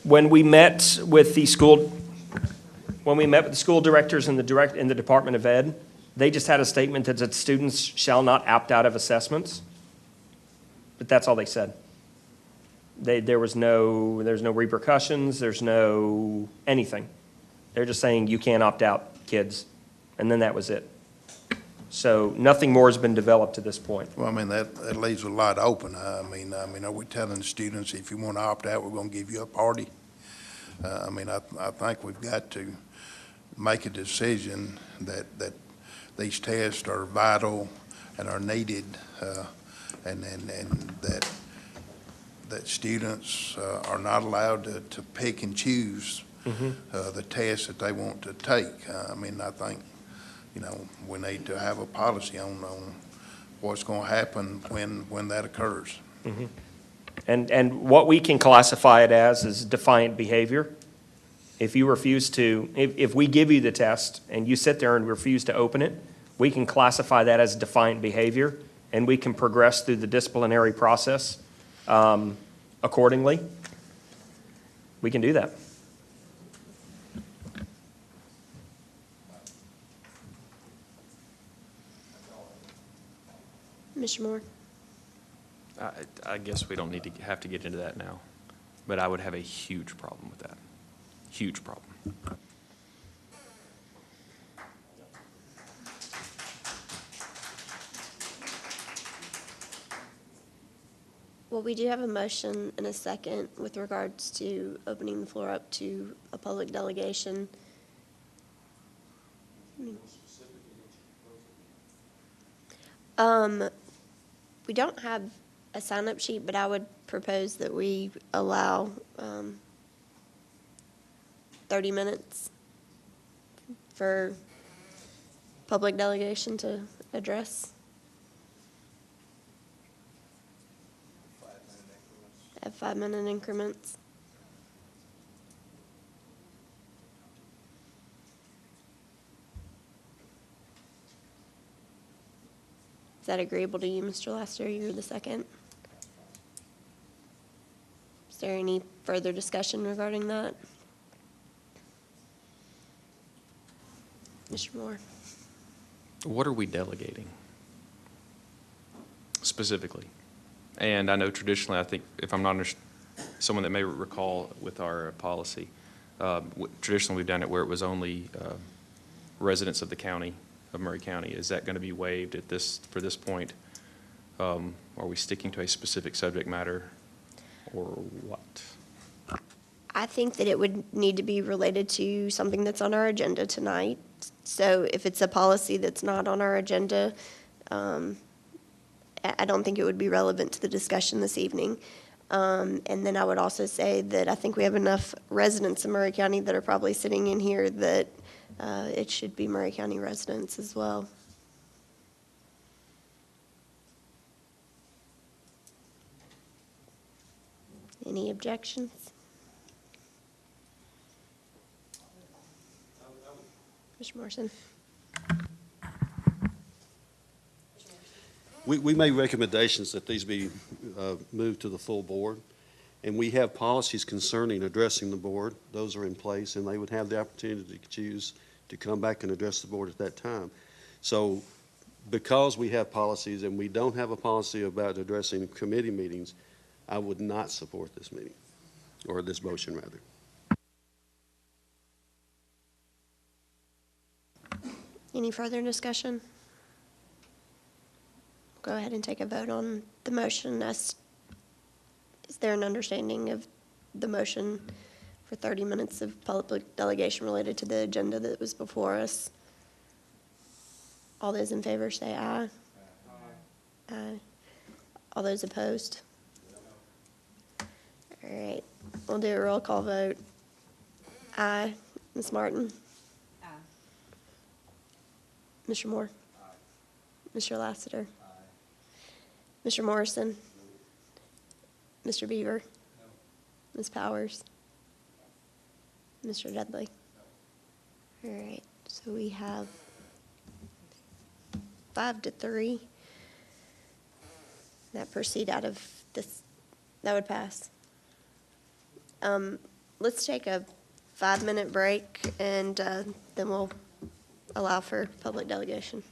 When we met with the school directors in the Department of Ed, they just had a statement that said students shall not opt out of assessments. But that's all they said. There's no repercussions, there's no anything. They're just saying you can't opt out, kids. And then that was it. So nothing more has been developed to this point. Well, I mean, that leaves a lot open. I mean, are we telling the students, if you want to opt out, we're going to give you a party? I mean, I think we've got to make a decision that these tests are vital and are needed, and that students are not allowed to pick and choose the tests that they want to take. I mean, I think, we need to have a policy on what's going to happen when that occurs. Mm-hmm. And what we can classify it as is defiant behavior. If you refuse to, if we give you the test and you sit there and refuse to open it, we can classify that as defiant behavior, and we can progress through the disciplinary process accordingly. We can do that. Mr. Moore? I guess we don't need to have to get into that now, but I would have a huge problem with that. Huge problem. Well, we do have a motion and a second with regards to opening the floor up to a public delegation. We don't have a sign-up sheet, but I would propose that we allow 30 minutes for public delegation to address. At 5-minute increments. Is that agreeable to you, Mr. Laster? You're the second. Is there any further discussion regarding that? Mr. Moore? What are we delegating specifically? And I know traditionally, I think, if I'm not someone that may recall with our policy, traditionally we've done it where it was only residents of the county, of Murray County. Is that going to be waived for this point? Are we sticking to a specific subject matter or what? I think that it would need to be related to something that's on our agenda tonight. So if it's a policy that's not on our agenda, I don't think it would be relevant to the discussion this evening. And then I would also say that I think we have enough residents in Murray County that are probably sitting in here that it should be Murray County residents as well. Any objections? Mr. Morrison? We made recommendations that these be moved to the full board, and we have policies concerning addressing the board. Those are in place, and they would have the opportunity to choose to come back and address the board at that time. So because we have policies and we don't have a policy about addressing committee meetings, I would not support this meeting, or this motion, rather. Any further discussion? Go ahead and take a vote on the motion. Is there an understanding of the motion for 30 minutes of public delegation related to the agenda that was before us. All those in favor say aye. Aye. All those opposed? All right, we'll do a roll call vote. Aye. Ms. Martin? Aye. Mr. Moore? Mr. Lassiter? Mr. Morrison? Mr. Beaver? Ms. Powers? Mr. Dudley? All right, so we have 5-3. That proceed out of this, that would pass. Let's take a 5-minute break, and then we'll allow for public delegation.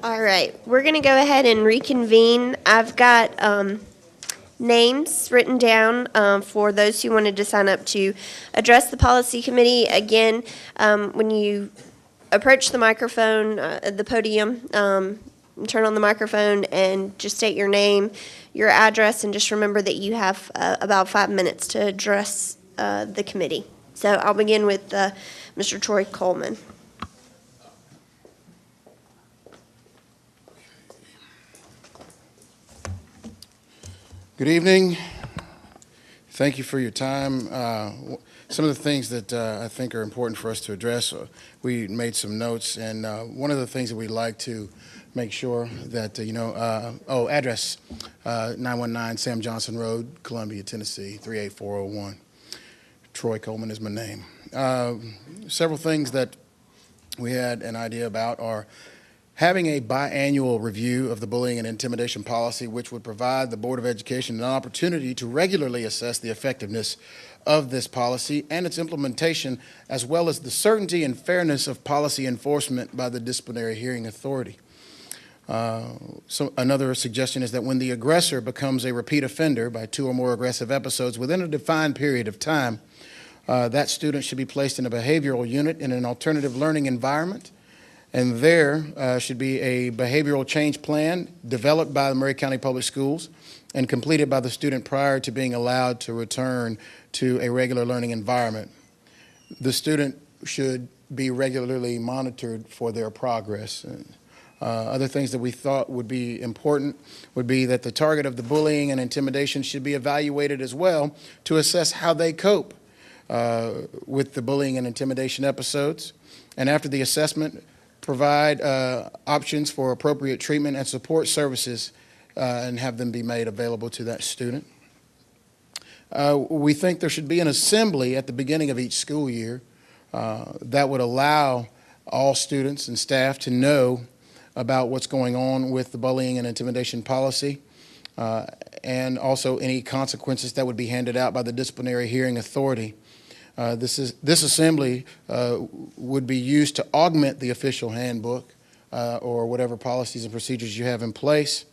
All right, we're going to go ahead and reconvene. I've got names written down for those who wanted to sign up to address the policy committee. Again, when you approach the microphone, the podium, turn on the microphone and just state your name, your address, and just remember that you have about 5 minutes to address the committee. So I'll begin with Mr. Troy Coleman. Good evening. Thank you for your time. Some of the things that I think are important for us to address, we made some notes, and one of the things that we'd like to make sure that, address, 919 Sam Johnson Road, Columbia, Tennessee, 38401. Troy Coleman is my name. Several things that we had an idea about are having a biannual review of the bullying and intimidation policy, which would provide the Board of Education an opportunity to regularly assess the effectiveness of this policy and its implementation, as well as the certainty and fairness of policy enforcement by the disciplinary hearing authority. So another suggestion is that when the aggressor becomes a repeat offender by 2 or more aggressive episodes within a defined period of time, that student should be placed in a behavioral unit in an alternative learning environment. And there should be a behavioral change plan developed by the Maury County Public Schools and completed by the student prior to being allowed to return to a regular learning environment. The student should be regularly monitored for their progress. Other things that we thought would be important would be that the target of the bullying and intimidation should be evaluated as well to assess how they cope with the bullying and intimidation episodes. And after the assessment, provide options for appropriate treatment and support services and have them be made available to that student. We think there should be an assembly at the beginning of each school year that would allow all students and staff to know about what's going on with the bullying and intimidation policy, and also any consequences that would be handed out by the disciplinary hearing authority. This assembly would be used to augment the official handbook or whatever policies and procedures you have in place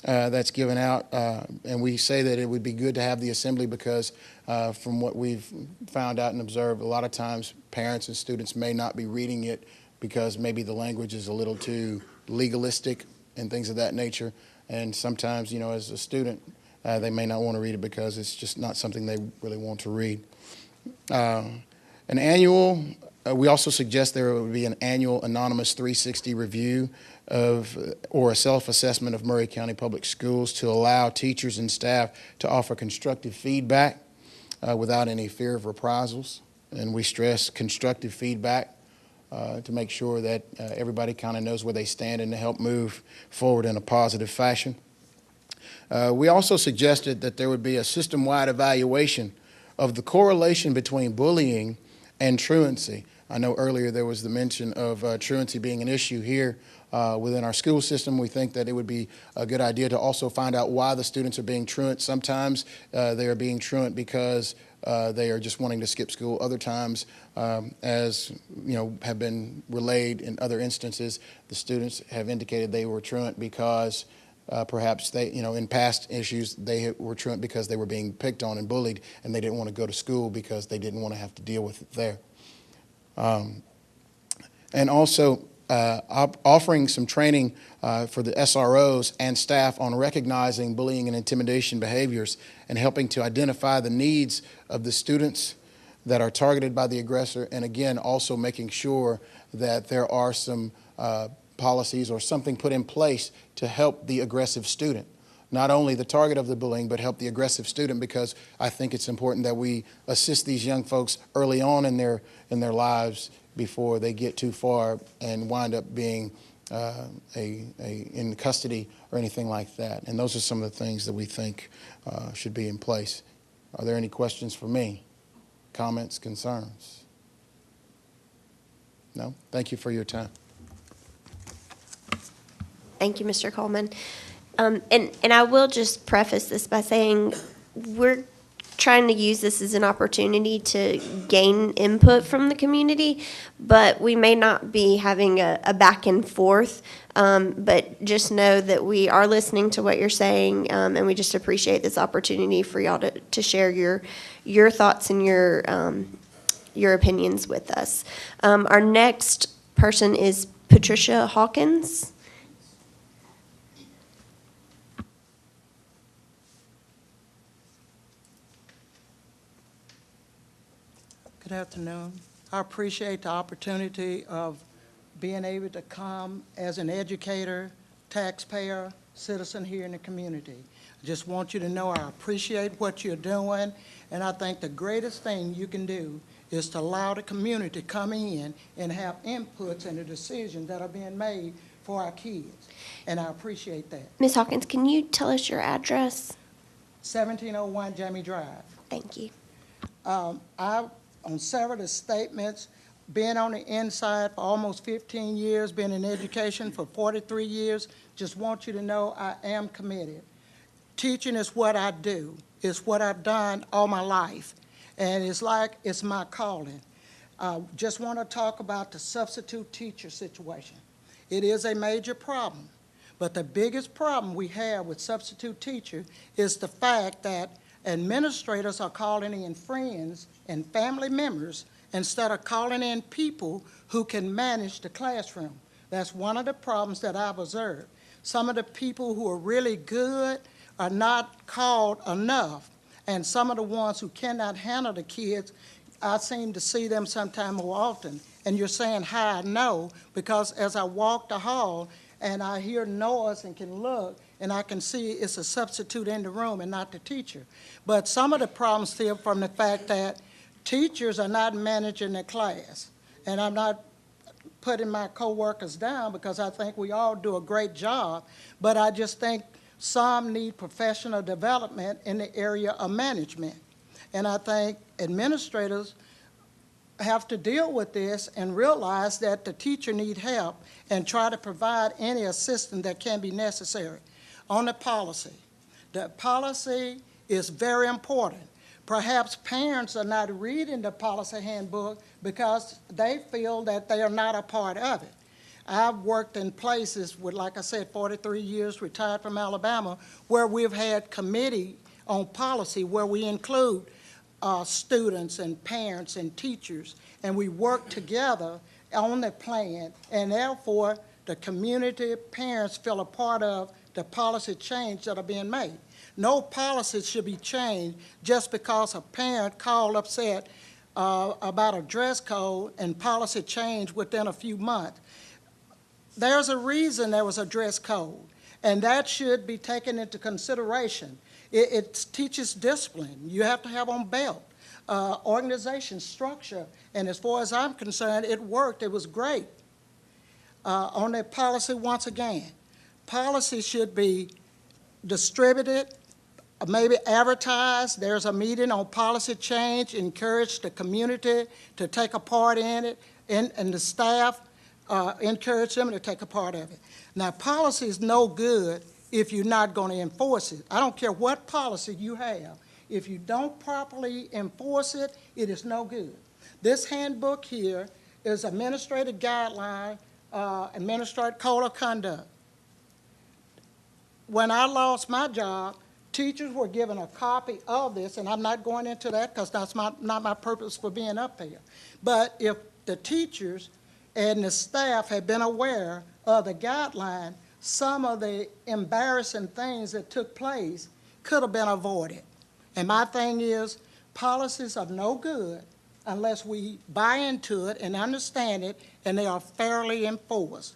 that's given out. And we say that it would be good to have the assembly because from what we've found out and observed, a lot of times parents and students may not be reading it because maybe the language is a little too legalistic and things of that nature. And sometimes, as a student, they may not want to read it because it's just not something they really want to read. An annual, we also suggest there would be an annual anonymous 360 review or a self-assessment of Maury County Public Schools to allow teachers and staff to offer constructive feedback without any fear of reprisals. And we stress constructive feedback to make sure that everybody kind of knows where they stand and to help move forward in a positive fashion. We also suggested that there would be a system-wide evaluation of the correlation between bullying and truancy. I know earlier there was the mention of truancy being an issue here within our school system. We think that it would be a good idea to also find out why the students are being truant. Sometimes they are being truant because they are just wanting to skip school. Other times, as have been relayed in other instances, the students have indicated they were truant because perhaps they, in past issues, they were truant because they were being picked on and bullied, and they didn't want to go to school because they didn't want to have to deal with it there. And also offering some training for the SROs and staff on recognizing bullying and intimidation behaviors and helping to identify the needs of the students that are targeted by the aggressor, and again, also making sure that there are some policies or something put in place to help the aggressive student. Not only the target of the bullying, but help the aggressive student, because I think it's important that we assist these young folks early on in their lives before they get too far and wind up being in custody or anything like that. And those are some of the things that we think should be in place. Are there any questions for me? Comments, concerns? No? Thank you for your time. Thank you, Mr. Coleman. And I will just preface this by saying we're trying to use this as an opportunity to gain input from the community, but we may not be having a back and forth. But just know that we are listening to what you're saying, and we just appreciate this opportunity for y'all to share your thoughts and your opinions with us. Our next person is Patricia Hawkins. Good afternoon. I appreciate the opportunity of being able to come as an educator, taxpayer, citizen here in the community. I just want you to know I appreciate what you're doing, and I think the greatest thing you can do is to allow the community to come in and have inputs in the decisions that are being made for our kids, and I appreciate that. Ms. Hawkins, can you tell us your address? 1701 Jamie Drive. Thank you. I, on several of the statements, being on the inside for almost 15 years, been in education for 43 years, just want you to know I am committed. Teaching is what I do. It's what I've done all my life. And it's like it's my calling. Just want to talk about the substitute teacher situation. It is a major problem. But the biggest problem we have with substitute teacher is the fact that administrators are calling in friends and family members instead of calling in people who can manage the classroom. That's one of the problems that I've observed. Some of the people who are really good are not called enough, and some of the ones who cannot handle the kids, I seem to see them sometime more often. And you're saying how I know, because as I walk the hall and I hear noise and can look, and I can see it's a substitute in the room and not the teacher. But some of the problems stem from the fact that teachers are not managing the class. And I'm not putting my coworkers down because I think we all do a great job, but I just think some need professional development in the area of management. And I think administrators have to deal with this and realize that the teacher needs help and try to provide any assistance that can be necessary. On the policy is very important. Perhaps parents are not reading the policy handbook because they feel that they are not a part of it. I've worked in places with, like I said, 43 years, retired from Alabama, where we've had committee on policy where we include students and parents and teachers, and we work together on the plan, and therefore the community parents feel a part of the policy change that are being made. No policy should be changed just because a parent called upset about a dress code and policy change within a few months. There's a reason there was a dress code, and that should be taken into consideration. It teaches discipline. You have to have on belt, organization, structure, and as far as I'm concerned, it worked. It was great. On that policy, once again, policy should be distributed, maybe advertised. There's a meeting on policy change, encourage the community to take a part in it, and the staff encourage them to take a part of it. Now, policy is no good if you're not going to enforce it. I don't care what policy you have. If you don't properly enforce it, it is no good. This handbook here is administrative guideline, administrative code of conduct. When I lost my job, teachers were given a copy of this, and I'm not going into that because that's not my purpose for being up here. But if the teachers and the staff had been aware of the guideline, some of the embarrassing things that took place could have been avoided. And my thing is, policies are no good unless we buy into it and understand it, and they are fairly enforced.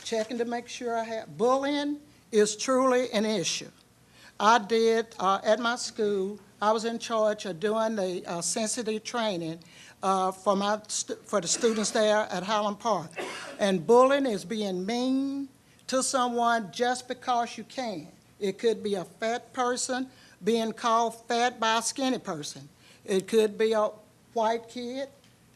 Checking to make sure I have. Bullying is truly an issue. I did, at my school, I was in charge of doing the sensitive training for the students there at Highland Park. And bullying is being mean to someone just because you can. It could be a fat person being called fat by a skinny person. It could be a white kid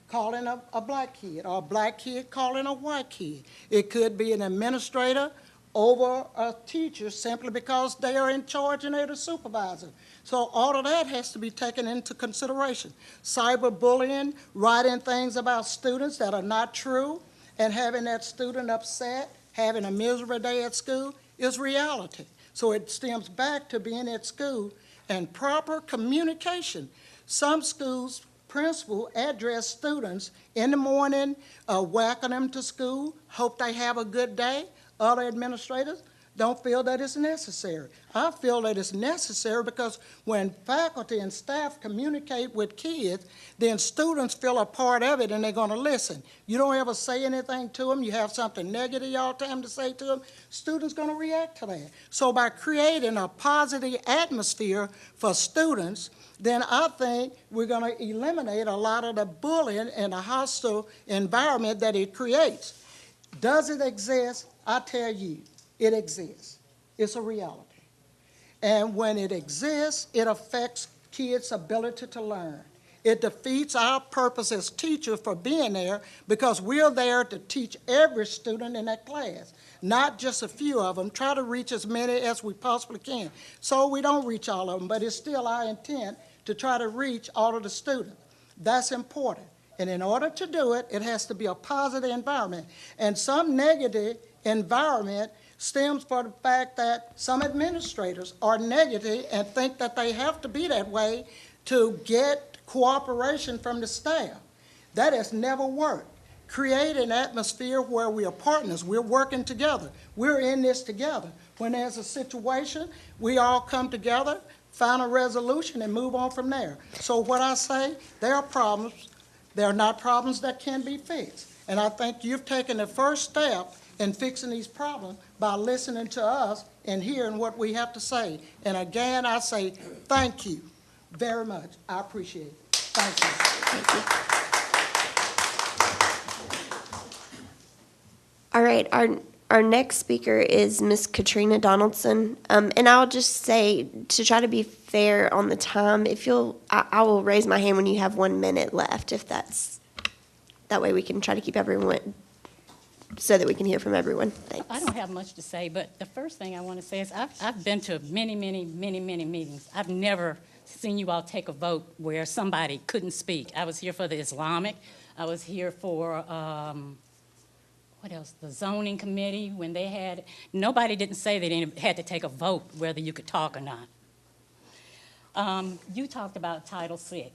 calling a black kid, or a black kid calling a white kid. It could be an administrator over a teacher simply because they are in charge and they're the supervisor. So all of that has to be taken into consideration. Cyberbullying, writing things about students that are not true, and having that student upset, having a miserable day at school is reality. So it stems back to being at school and proper communication. Some schools, principal address students in the morning, welcome them to school, hope they have a good day. Other administrators don't feel that it's necessary. I feel that it's necessary because when faculty and staff communicate with kids, then students feel a part of it and they're going to listen. You don't ever say anything to them, you have something negative all the time to say to them, students going to react to that. So by creating a positive atmosphere for students, then I think we're going to eliminate a lot of the bullying and the hostile environment that it creates. Does it exist? I tell you, it exists. It's a reality. And when it exists, it affects kids' ability to learn. It defeats our purpose as teachers for being there because we're there to teach every student in that class, not just a few of them. Try to reach as many as we possibly can. So we don't reach all of them, but it's still our intent to try to reach all of the students. That's important. And in order to do it, it has to be a positive environment. And some negative environment stems from the fact that some administrators are negative and think that they have to be that way to get cooperation from the staff. That has never worked. Create an atmosphere where we are partners, we're working together, we're in this together. When there's a situation, we all come together, find a resolution, and move on from there. So what I say, there are problems. They're not problems that can be fixed. And I think you've taken the first step in fixing these problems by listening to us and hearing what we have to say. And again, I say thank you very much. I appreciate it. Thank you. All right, our next speaker is Miss Katrina Donaldson. And I'll just say, to try to be fair on the time, I will raise my hand when you have 1 minute left, if that way we can try to keep everyone, so that we can hear from everyone. Thanks. I don't have much to say, but the first thing I want to say is I've been to many meetings. I've never seen you all take a vote where somebody couldn't speak. I was here for the Islamic. I was here for, what else, the zoning committee, when they had, nobody didn't say they had to take a vote whether you could talk or not. You talked about Title VI.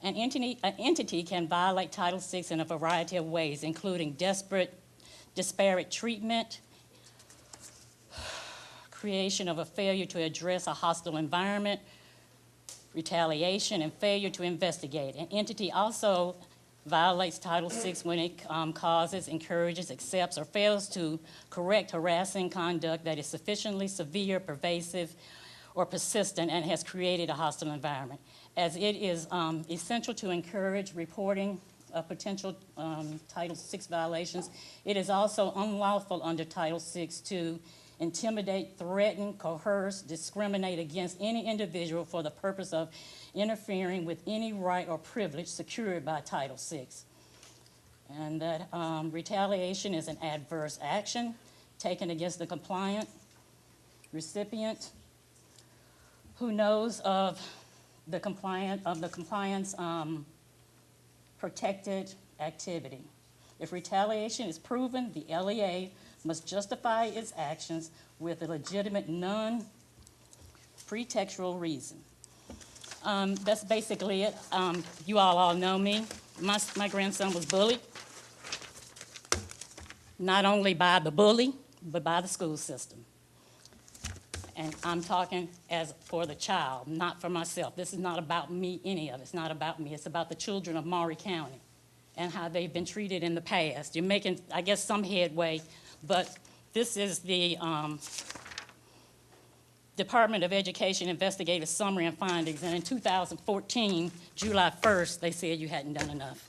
An entity can violate Title VI in a variety of ways, including disparate treatment, creation of a failure to address a hostile environment, retaliation, and failure to investigate. An entity also violates Title VI when it causes, encourages, accepts, or fails to correct harassing conduct that is sufficiently severe, pervasive, or persistent and has created a hostile environment. As it is essential to encourage reporting of potential Title VI violations, it is also unlawful under Title VI to intimidate, threaten, coerce, discriminate against any individual for the purpose of interfering with any right or privilege secured by Title VI. And that retaliation is an adverse action taken against the compliant recipient who knows of the compliance protected activity. If retaliation is proven, the LEA must justify its actions with a legitimate non-pretextual reason. That's basically it. You all know me. My grandson was bullied, not only by the bully, but by the school system. And I'm talking as for the child, not for myself. This is not about me, any of it. It's not about me. It's about the children of Maury County and how they've been treated in the past. You're making, I guess, some headway, but this is the Department of Education investigative summary and findings. And in 2014, July 1st, they said you hadn't done enough.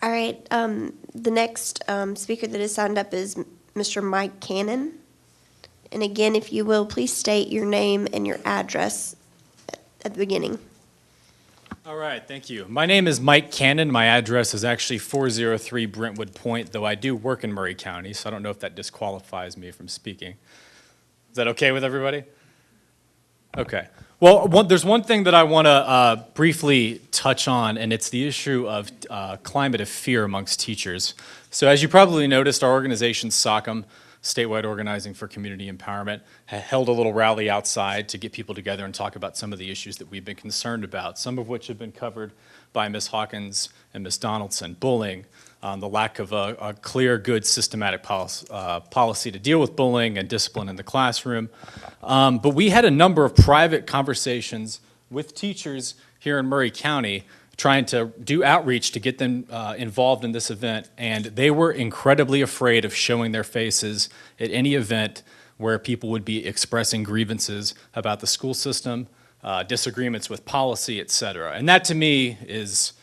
All right, the next speaker that is signed up is Mr. Mike Cannon. And again, if you will, please state your name and your address at the beginning. All right, thank you. My name is Mike Cannon. My address is actually 403 Brentwood Point, though I do work in Murray County, so I don't know if that disqualifies me from speaking. Is that okay with everybody? Okay. Well, there's one thing that I want to briefly touch on, and it's the issue of climate of fear amongst teachers. So as you probably noticed, our organization, SOCM, Statewide Organizing for Community Empowerment, held a little rally outside to get people together and talk about some of the issues that we've been concerned about, some of which have been covered by Ms. Hawkins and Ms. Donaldson. Bullying, the lack of a clear, good, systematic policy to deal with bullying and discipline in the classroom. But we had a number of private conversations with teachers here in Murray County trying to do outreach to get them involved in this event, and they were incredibly afraid of showing their faces at any event where people would be expressing grievances about the school system, disagreements with policy, et cetera. And that, to me, is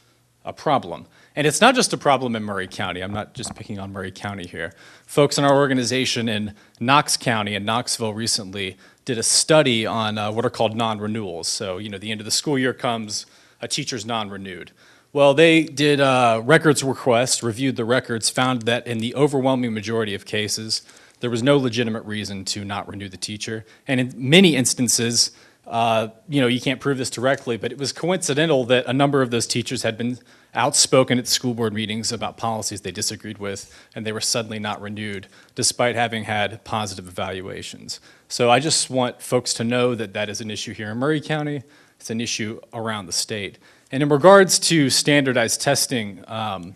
a problem. And it's not just a problem in Murray County. I'm not just picking on Murray County here. Folks in our organization in Knox County and Knoxville recently did a study on what are called non-renewals. So, the end of the school year comes, a teacher's non-renewed. Well, they did records requests, reviewed the records, found that in the overwhelming majority of cases, there was no legitimate reason to not renew the teacher. And in many instances, you can't prove this directly, but it was coincidental that a number of those teachers had been outspoken at school board meetings about policies they disagreed with, and they were suddenly not renewed, despite having had positive evaluations. So I just want folks to know that that is an issue here in Murray County. It's an issue around the state. And in regards to standardized testing, I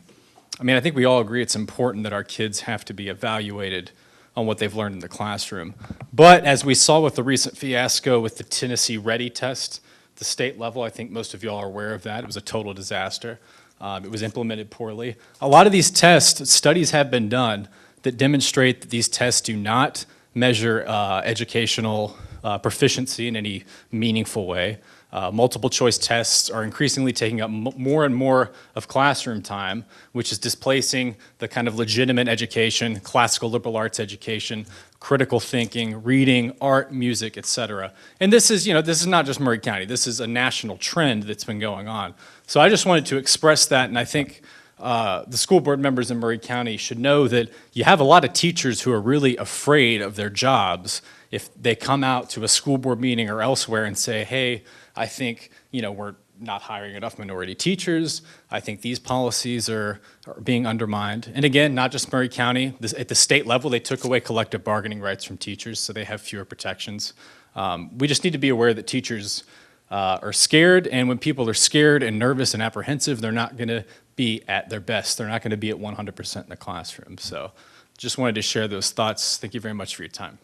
think we all agree it's important that our kids have to be evaluated on what they've learned in the classroom. But as we saw with the recent fiasco with the Tennessee Ready test, the state level, I think most of y'all are aware of that. It was a total disaster. It was implemented poorly. A lot of these tests, studies have been done that demonstrate that these tests do not measure educational proficiency in any meaningful way. Multiple choice tests are increasingly taking up more and more of classroom time, which is displacing the kind of legitimate education, classical liberal arts education, critical thinking, reading, art, music, et cetera. And this is not just Murray County. This is a national trend that's been going on. So I just wanted to express that, and I think the school board members in Murray County should know that you have a lot of teachers who are really afraid of their jobs if they come out to a school board meeting or elsewhere and say, hey, I think, we're not hiring enough minority teachers. I think these policies are being undermined. And again, not just Murray County. At the state level, they took away collective bargaining rights from teachers, so they have fewer protections. We just need to be aware that teachers are scared, and when people are scared and nervous and apprehensive, they're not going to be at their best. They're not going to be at 100% in the classroom. So just wanted to share those thoughts. Thank you very much for your time.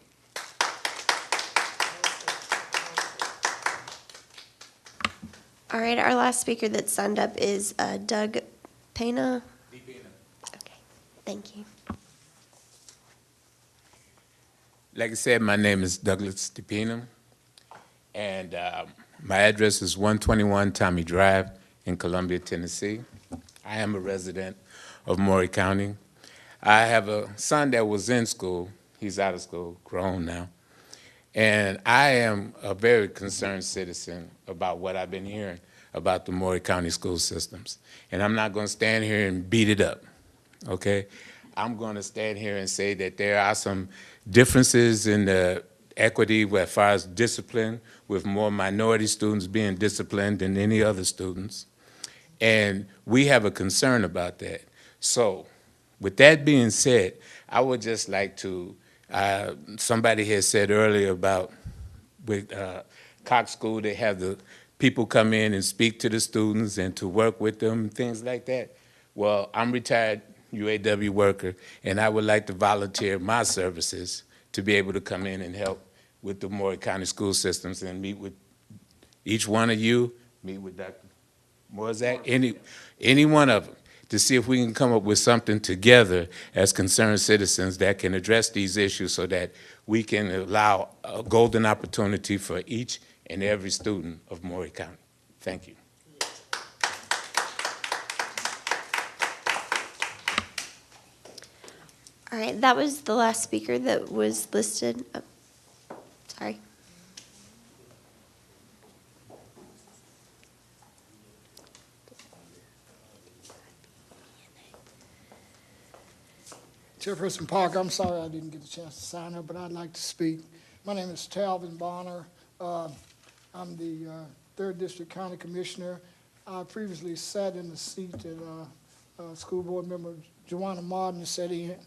All right, our last speaker that's signed up is Doug Pena. Okay, thank you. Like I said, my name is Douglas DePina, and my address is 121 Tommy Drive in Columbia, Tennessee. I am a resident of Maury County. I have a son that was in school. He's out of school, grown now. And I am a very concerned citizen about what I've been hearing about the Maury County school systems. And I'm not going to stand here and beat it up, okay? I'm going to stand here and say that there are some differences in the equity as far as discipline, with more minority students being disciplined than any other students. And we have a concern about that. So with that being said, I would just like to, somebody had said earlier about with Cox School, they have the people come in and speak to the students and to work with them, things like that. Well, I'm retired UAW worker, and I would like to volunteer my services to be able to come in and help with the Maury County school systems and meet with each one of you, meet with Dr. Morzak, any one of them, to see if we can come up with something together as concerned citizens that can address these issues so that we can allow a golden opportunity for each and every student of Maury County. Thank you. All right, that was the last speaker that was listed. Oh, sorry. Chairperson Parker, I'm sorry I didn't get a chance to sign up, but I'd like to speak. My name is Talvin Bonner. I'm the 3rd District County Commissioner. I previously sat in the seat that School Board Member Joanna Martin is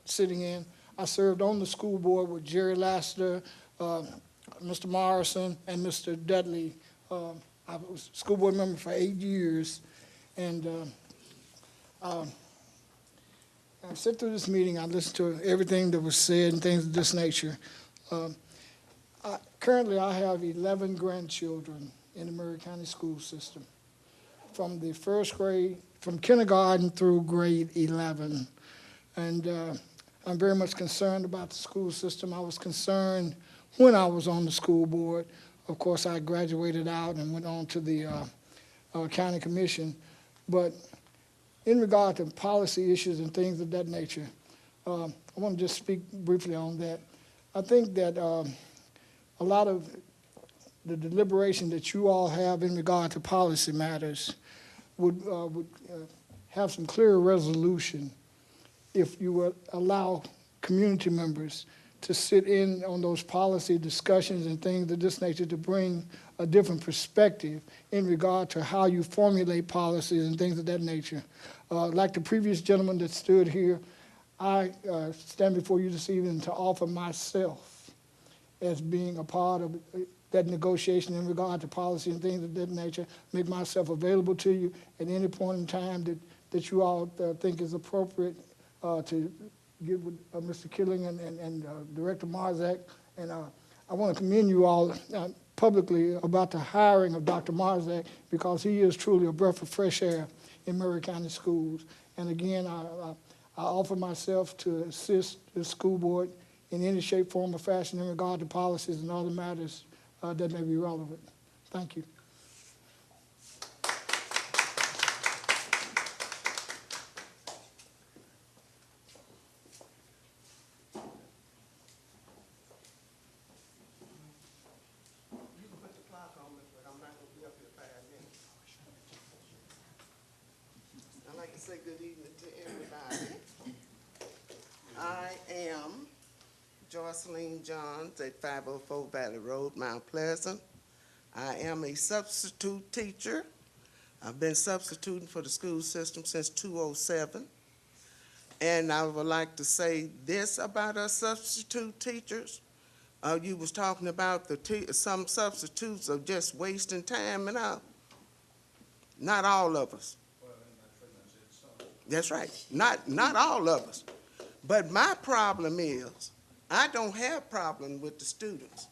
sitting in. I served on the school board with Jerry Lassiter, Mr. Morrison, and Mr. Dudley. I was a school board member for 8 years, and I sit through this meeting. I listened to everything that was said and things of this nature. Currently, I have 11 grandchildren in the Murray County school system, from the first grade, from kindergarten through grade 11. And I'm very much concerned about the school system. I was concerned when I was on the school board. Of course, I graduated out and went on to the county commission. But in regard to policy issues and things of that nature, I want to just speak briefly on that. I think that a lot of the deliberation that you all have in regard to policy matters would have some clearer resolution if you would allow community members to sit in on those policy discussions and things of this nature to bring a different perspective in regard to how you formulate policies and things of that nature. Like the previous gentleman that stood here, I stand before you this evening to offer myself as being a part of that negotiation in regard to policy and things of that nature, make myself available to you at any point in time that you all think is appropriate to get with Mr. Killing and Director Marzak. And I want to commend you all publicly about the hiring of Dr. Marzak, because he is truly a breath of fresh air in Murray County schools. And again, I offer myself to assist the school board in any shape, form, or fashion in regard to policies and other matters that may be relevant. Thank you. I'd like to say good evening to everybody. I am Jocelyn Johns at 504 Valley Road, Mount Pleasant. I am a substitute teacher. I've been substituting for the school system since 2007. And I would like to say this about us substitute teachers. You was talking about some substitutes are just wasting time and all. Not all of us. That's right. Not all of us. But my problem is, I don't have problem with the students.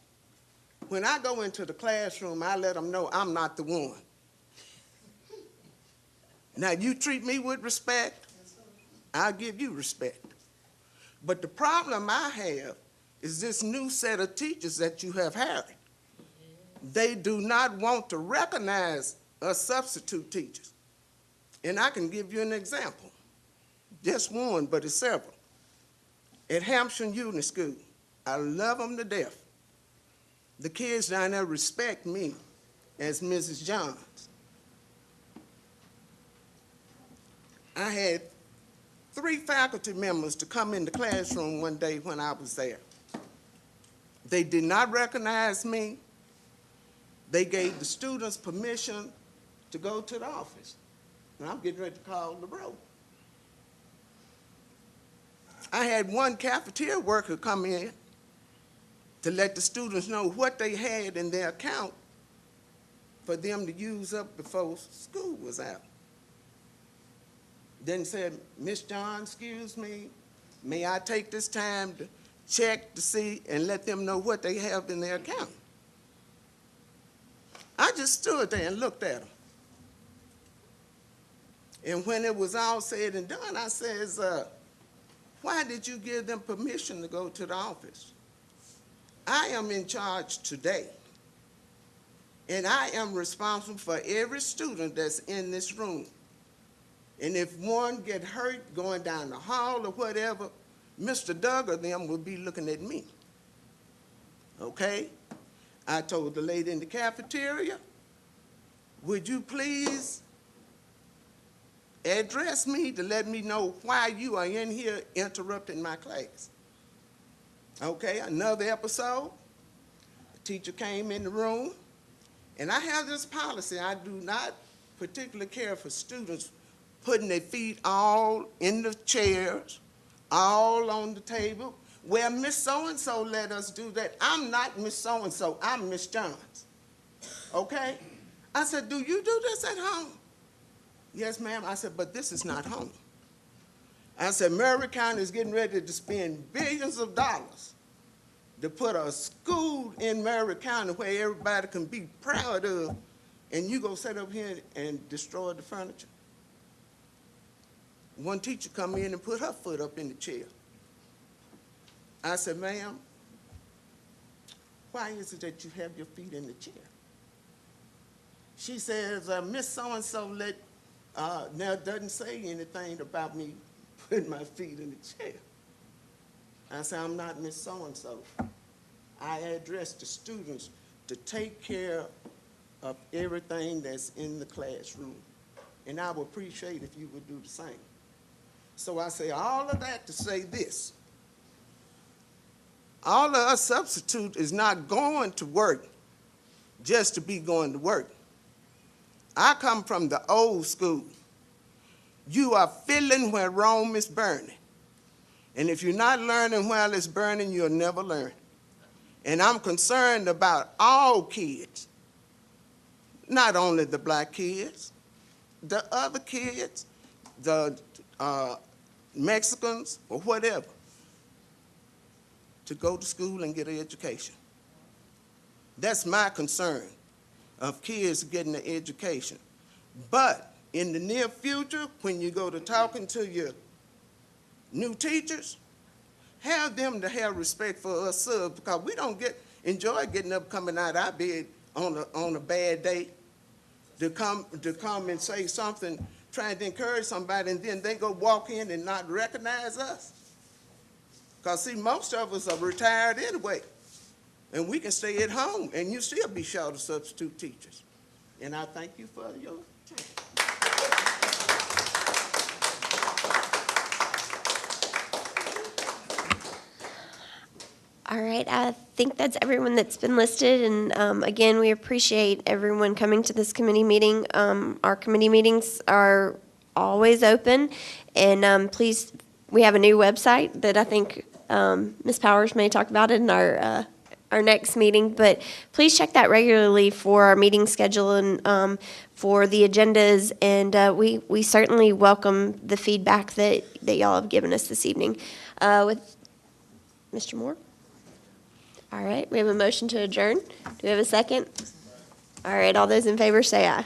When I go into the classroom, I let them know I'm not the one. Now, you treat me with respect, I'll give you respect. But the problem I have is this new set of teachers that you have hired. They do not want to recognize us substitute teachers. And I can give you an example. Just one, but it's several. At Hampshire Unit School, I love them to death. The kids down there respect me as Mrs. Johns. I had 3 faculty members to come in the classroom one day when I was there. They did not recognize me. They gave the students permission to go to the office. And I'm getting ready to call the roll. I had one cafeteria worker come in to let the students know what they had in their account for them to use up before school was out. Then said, Miss John, excuse me, may I take this time to check to see and let them know what they have in their account? I just stood there and looked at them. And when it was all said and done, I says, why did you give them permission to go to the office? I am in charge today, and I am responsible for every student that's in this room. And if one get hurt going down the hall or whatever, Mr. Doug or them will be looking at me. Okay? I told the lady in the cafeteria, would you please address me to let me know why you are in here interrupting my class. Okay, another episode, a teacher came in the room, and I have this policy. I do not particularly care for students putting their feet all in the chairs, all on the table. Well, Miss So-and-so let us do that. I'm not Miss So-and-so, I'm Miss Johns, okay? I said, do you do this at home? Yes, ma'am. I said, but this is not home. I said, Murray County is getting ready to spend billions of dollars to put a school in Murray County where everybody can be proud of, and you go sit up here and destroy the furniture. One teacher come in and put her foot up in the chair. I said, ma'am, why is it that you have your feet in the chair? She says, Miss So-and-so now doesn't say anything about me putting my feet in the chair. I said, I'm not Miss So-and-so. I address the students to take care of everything that's in the classroom. And I would appreciate if you would do the same. So I say all of that to say this. All of us substitute is not going to work just to be going to work. I come from the old school. You are feeling where Rome is burning. And if you're not learning while it's burning, you'll never learn. And I'm concerned about all kids, not only the black kids, the other kids, the Mexicans, or whatever, to go to school and get an education. That's my concern, of kids getting an education. But in the near future, when you go to talking to your new teachers, have them to have respect for us subs, because we don't enjoy getting up, coming out of our bed on a bad day to come and say something, trying to encourage somebody, and then they go walk in and not recognize us. Because, see, most of us are retired anyway, and we can stay at home, and you still be short of substitute teachers. And I thank you for your time. All right, I think that's everyone that's been listed, and again, we appreciate everyone coming to this committee meeting. Our committee meetings are always open, and please, we have a new website that I think Ms. Powers may talk about in our next meeting, but please check that regularly for our meeting schedule and for the agendas, and we certainly welcome the feedback that y'all have given us this evening. With Mr. Moore? All right, we have a motion to adjourn. Do we have a second? All right, all those in favor say aye.